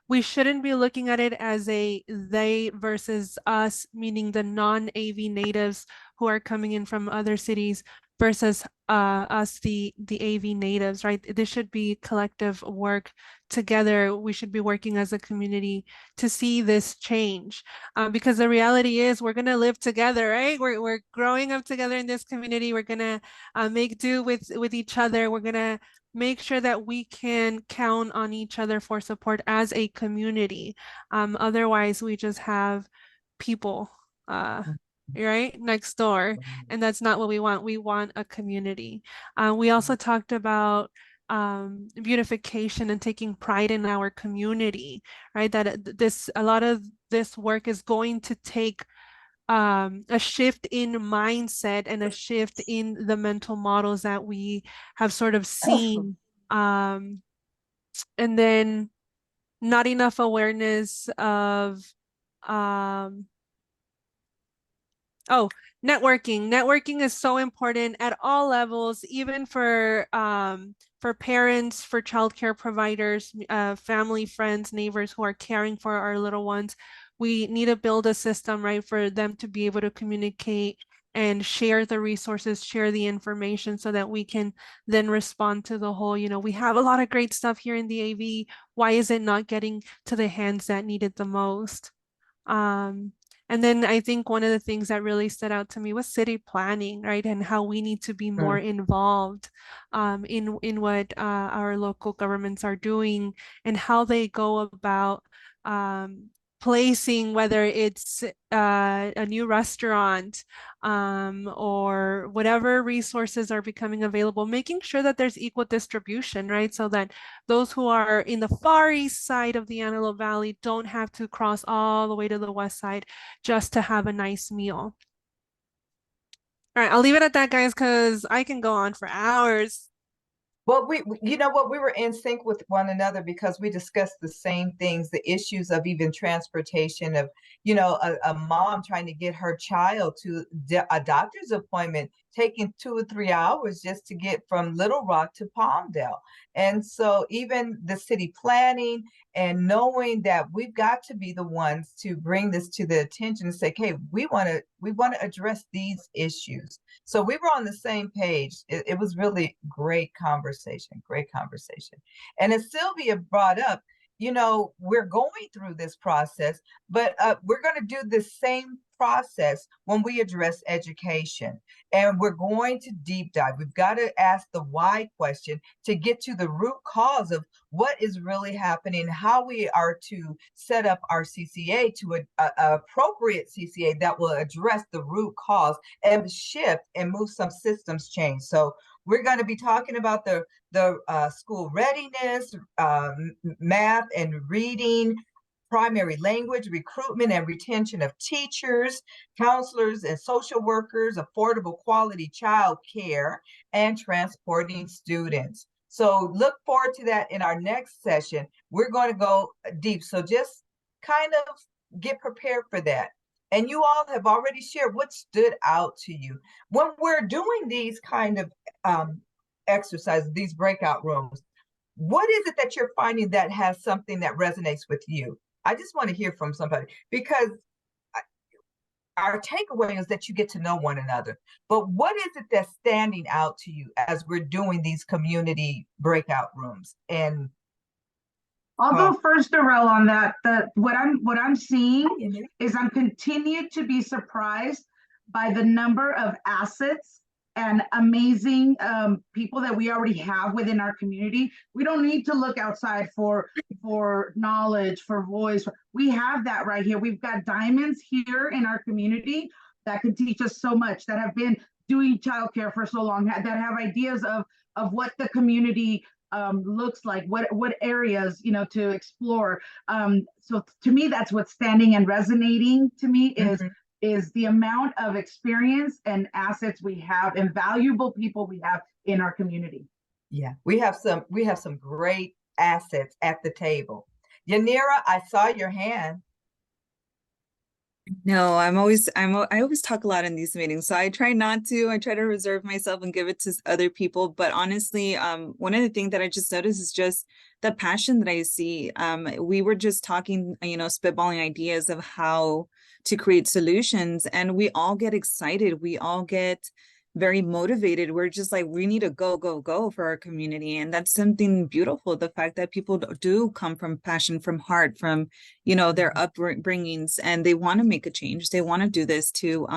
we shouldn't be looking at it as a they versus us, meaning the non-AV natives who are coming in from other cities versus us, the AV natives, right? This should be collective work together. We should be working as a community to see this change, because the reality is we're gonna live together, right? We're growing up together in this community. We're gonna make do with each other. We're gonna make sure that we can count on each other for support as a community. Otherwise, we just have people right next door, and that's not what we want. We want a community. We also talked about beautification and taking pride in our community, right? That a lot of this work is going to take a shift in mindset and a shift in the mental models that we have sort of seen. And then not enough awareness of oh, networking. Networking is so important at all levels, even for parents, for childcare providers, family, friends, neighbors who are caring for our little ones. We need to build a system, right, for them to be able to communicate and share the resources, share the information so that we can then respond to the whole, we have a lot of great stuff here in the AV. Why is it not getting to the hands that need it the most? And then I think one of the things that really stood out to me was city planning, right? And how we need to be more involved in what our local governments are doing and how they go about placing, whether it's a new restaurant or whatever resources are becoming available, making sure that there's equal distribution, right? So that those who are in the far east side of the Antelope Valley don't have to cross all the way to the west side just to have a nice meal. All right, I'll leave it at that, guys, because I can go on for hours. Well, you know what, we were in sync with one another because we discussed the same things, the issues of even transportation, of, a mom trying to get her child to a doctor's appointment, taking 2 or 3 hours just to get from Little Rock to Palmdale. And so even the city planning and knowing that we've got to be the ones to bring this to the attention and say, hey, we want to address these issues. So we were on the same page. It was really great conversation. And as Sylvia brought up, we're going through this process, but we're going to do the same process when we address education. And we're going to deep dive. We've got to ask the why question to get to the root cause of what is really happening, how we are to set up our CCA to an appropriate CCA that will address the root cause and shift and move some systems change. So we're going to be talking about the school readiness, math and reading, primary language, recruitment and retention of teachers, counselors and social workers, affordable quality child care, and transporting students. So look forward to that in our next session. We're going to go deep. So just kind of get prepared for that. And you all have already shared what stood out to you. When we're doing these kind of exercises, these breakout rooms, what is it that you're finding that has something that resonates with you? I just want to hear from somebody, because our takeaway is that you get to know one another. But what is it that's standing out to you as we're doing these community breakout rooms? And I'll go first, Darrell, on that. What I'm seeing is I'm continued to be surprised by the number of assets and amazing people that we already have within our community. We don't need to look outside for knowledge, for voice. We have that right here. We've got diamonds here in our community that can teach us so much, that have been doing childcare for so long, that have ideas of what the community looks like, what areas to explore. So to me, that's what's standing and resonating to me is the amount of experience and assets we have and valuable people we have in our community. Yeah, we have some great assets at the table. Yanira, I saw your hand. No, I always talk a lot in these meetings, so I try to reserve myself and give it to other people. But honestly, one of the things that I just noticed is just the passion that I see. We were just talking, spitballing ideas of how to create solutions, and we all get excited. We all get very motivated. We're just like, we need to go, go, go for our community. And that's something beautiful. The fact that people do come from passion, from heart, from, you know, their upbringings, and they want to make a change. They want to do this to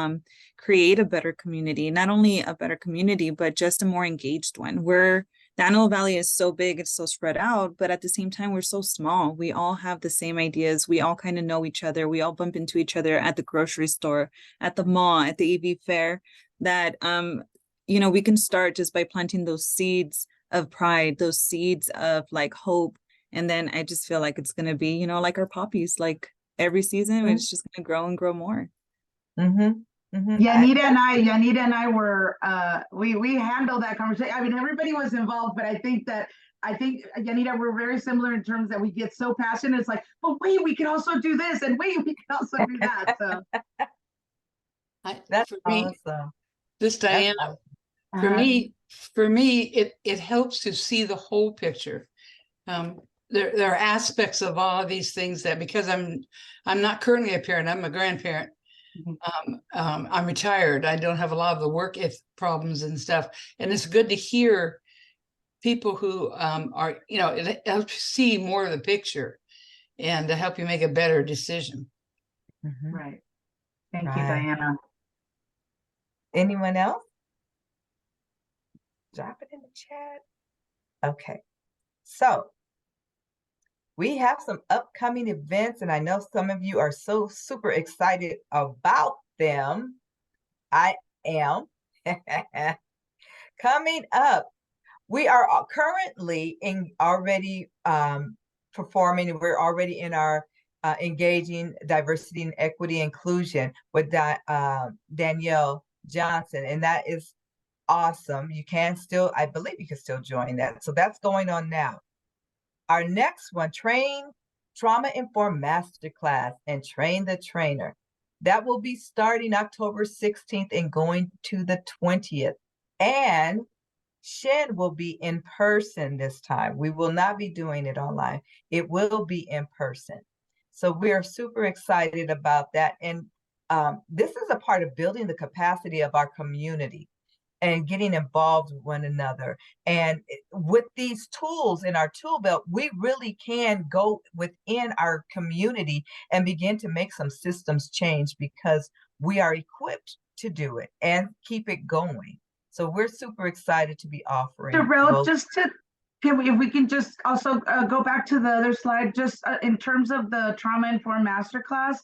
create a better community, not only a better community, but just a more engaged one. The Antelope Valley is so big, it's so spread out, but at the same time, we're so small. We all have the same ideas. We all kind of know each other. We all bump into each other at the grocery store, at the mall, at the EV fair, that, you know, we can start just by planting those seeds of pride, those seeds of like hope. And then I just feel like it's going to be, you know, like our poppies, like every season, it's just going to grow and grow more. Yanira and I were we handled that conversation. I mean, everybody was involved, but I think Yanira, we're very similar in terms that we get so passionate. It's like, but wait, we can also do this, and wait, we can also do that. So that's awesome. This Diana, awesome. for me, it helps to see the whole picture. There are aspects of all of these things that, because I'm not currently a parent, I'm a grandparent. I'm retired. I don't have a lot of the work problems and stuff. And it's good to hear people who are, you know, it helps you see more of the picture and to help you make a better decision. Right. Thank you, Diana. Anyone else? Drop it in the chat. Okay. So we have some upcoming events, and I know some of you are so super excited about them. I am. Coming up, we are currently already performing. We're already in our engaging diversity and equity inclusion with Danielle Johnson, and that is awesome. You can still, I believe you can still join that. So that's going on now. Our next one, Trauma Informed Masterclass and Train the Trainer. That will be starting October 16th and going to the 20th. And Shed will be in person this time. We will not be doing it online. It will be in person. So we are super excited about that. And this is a part of building the capacity of our community and getting involved with one another. And with these tools in our tool belt, we really can go within our community and begin to make some systems change because we are equipped to do it and keep it going. So we're super excited to be offering. Darrell, if we can just also go back to the other slide, just in terms of the Trauma Informed Masterclass,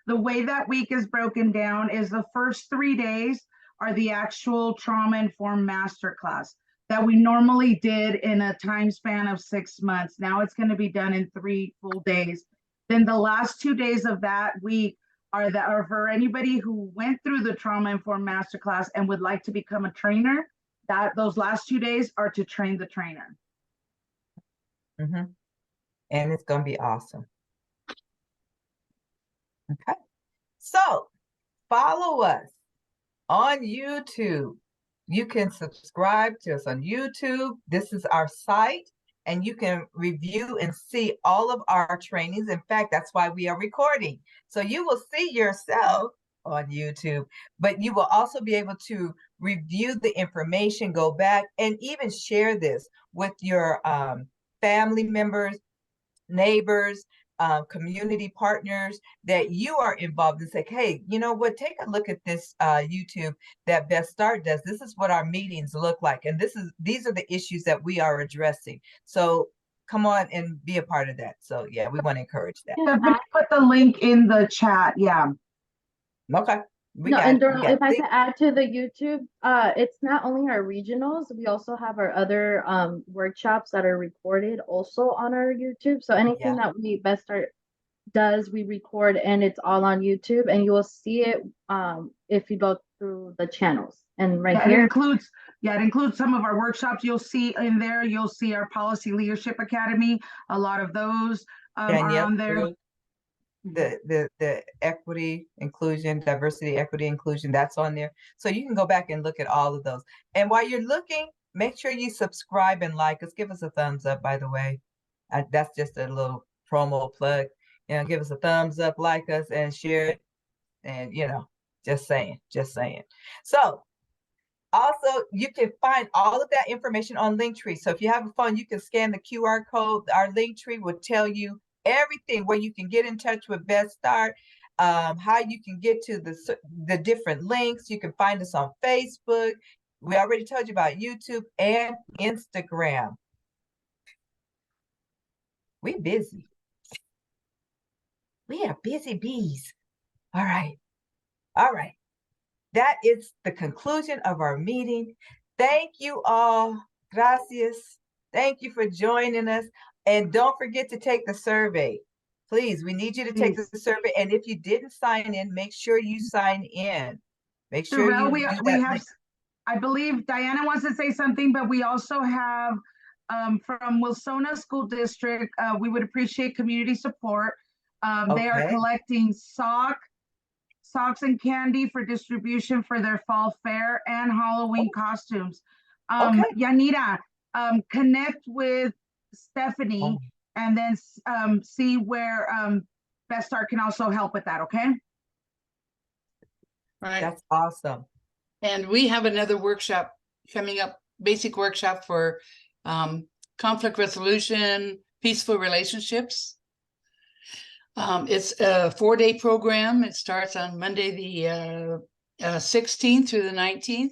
the way that week is broken down is the first 3 days are the actual Trauma Informed Masterclass that we normally did in a time span of 6 months. Now it's going to be done in 3 full days. Then the last 2 days of that week are for anybody who went through the Trauma Informed Masterclass and would like to become a trainer. Those last 2 days are to train the trainer. And it's going to be awesome. Okay. So follow us on YouTube. You can subscribe to us on YouTube. This is our site, and you can review and see all of our trainings. In fact, that's why we are recording. So you will see yourself on YouTube, but you will also be able to review the information, go back, and even share this with your family members, neighbors, community partners that you are involved and say, hey, you know what, take a look at this YouTube that Best Start does. This is what our meetings look like. And these are the issues that we are addressing. So come on and be a part of that. So yeah, we want to encourage that. Yeah, put the link in the chat. Yeah. Okay. If I could add to the YouTube, it's not only our regionals, we also have our other workshops that are recorded also on our YouTube. So anything that we Best Start does, we record, and it's all on YouTube, and you will see it if you go through the channels. And here it includes some of our workshops. You'll see in there, you'll see our Policy Leadership Academy. A lot of those are on there. The equity, inclusion, diversity, equity, inclusion, that's on there. So you can go back and look at all of those. And while you're looking, make sure you subscribe and like us. Give us a thumbs up, by the way. That's just a little promo plug. You know, give us a thumbs up, like us, and share it. And, you know, just saying. So Also, you can find all of that information on Linktree. So if you have a phone, you can scan the QR code. Our Linktree will tell you everything, where you can get in touch with Best Start, how you can get to the different links. You can find us on Facebook. We already told you about YouTube and Instagram. We busy. We are busy bees. All right. All right. That is the conclusion of our meeting. Thank you all. Gracias. Thank you for joining us. And don't forget to take the survey. Please, we need you to take the survey. And if you didn't sign in, make sure you sign in. Make sure Terrell, you we do that. have, I believe Diana wants to say something, but we also have from Wilsona School District, we would appreciate community support. They are collecting socks and candy for distribution for their fall fair and Halloween costumes. Yanira, connect with Stephanie and then see where Best Start can also help with that, okay? Right. That's awesome. And we have another workshop coming up, basic workshop for conflict resolution, peaceful relationships. It's a 4-day program. It starts on Monday, the 16th through the 19th.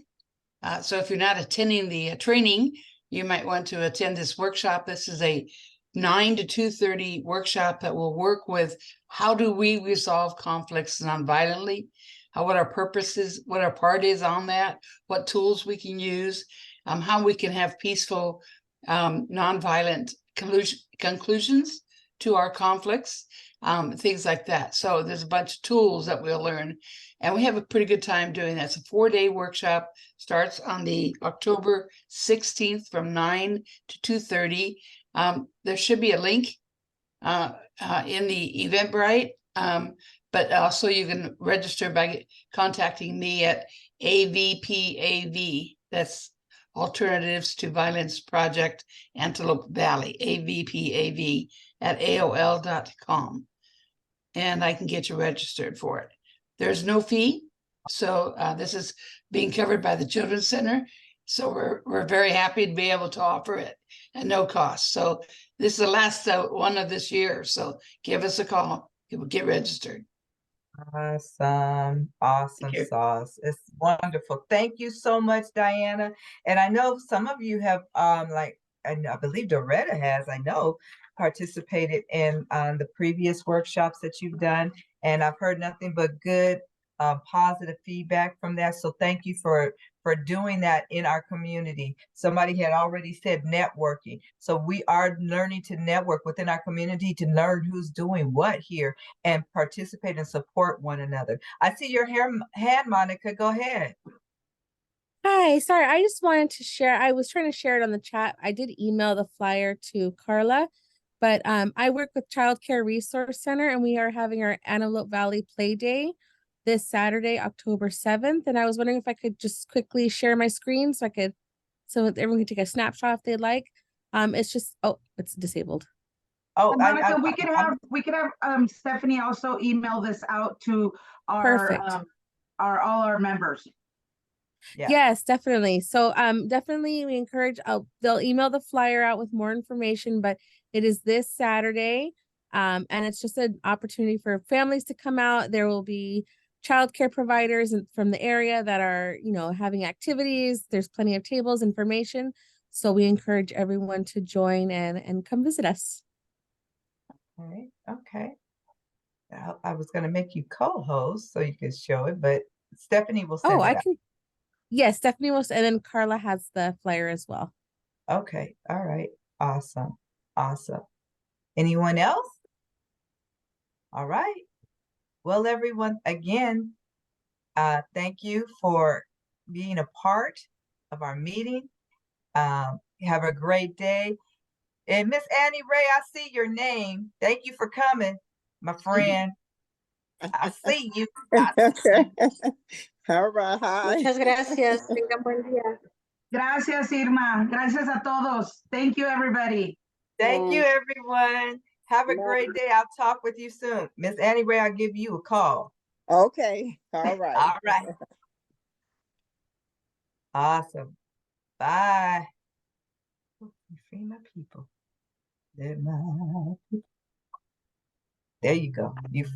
So if you're not attending the training, you might want to attend this workshop. This is a 9 to 2:30 workshop that will work with how do we resolve conflicts nonviolently, what our purpose is, what our part is on that, what tools we can use, how we can have peaceful, nonviolent conclusions to our conflicts, things like that. So there's a bunch of tools that we'll learn, and we have a pretty good time doing that. It's a 4-day workshop, starts on the October 16th from 9 to 2:30. There should be a link in the Eventbrite, but also you can register by contacting me at AVPAV. That's Alternatives to Violence Project Antelope Valley, AVPAV at AOL.com. And I can get you registered for it. There's no fee. So this is being covered by the Children's Center. So we're very happy to be able to offer it at no cost. So this is the last one of this year. So give us a call. Get registered. Awesome. Awesome sauce. It's wonderful. Thank you so much, Diana. And I know some of you have I believe Doretta has, participated in the previous workshops that you've done. And I've heard nothing but good positive feedback from that. So thank you for doing that in our community. Somebody had already said networking. So we are learning to network within our community to learn who's doing what here and participate and support one another. I see your hand, Monica. Go ahead. Hi, sorry, I just wanted to share. I was trying to share it on the chat. I did email the flyer to Carla, but I work with Child Care Resource Center, and we are having our Antelope Valley Play Day this Saturday, October 7th. And I was wondering if I could just quickly share my screen so everyone can take a snapshot if they'd like. It's just, it's disabled. Oh, Monica, we could have Stephanie also email this out to our all our members. Yeah. Yes, definitely. So definitely we encourage, they'll email the flyer out with more information, but it is this Saturday. And it's just an opportunity for families to come out. There will be childcare providers from the area that are, having activities. There's plenty of tables, information. So we encourage everyone to join and come visit us. Okay. I was going to make you co-host so you could show it, but Stephanie will send it out. Yes, Stephanie will, and then Carla has the flyer as well. Okay. All right. Awesome. Anyone else? All right. Well, everyone, again, thank you for being a part of our meeting. Have a great day. And Miss Annie Ray, I see your name. Thank you for coming, my friend. I see you. All right. Hi. Muchas gracias. Tengan buen día. Gracias, Irma. Gracias a todos. Thank you, everybody. Thank you, everyone. Have a great day. I'll talk with you soon. Miss Annie Ray, I'll give you a call. Okay. All right. All right. Awesome. Bye. You free my people. They're my people. There you go. You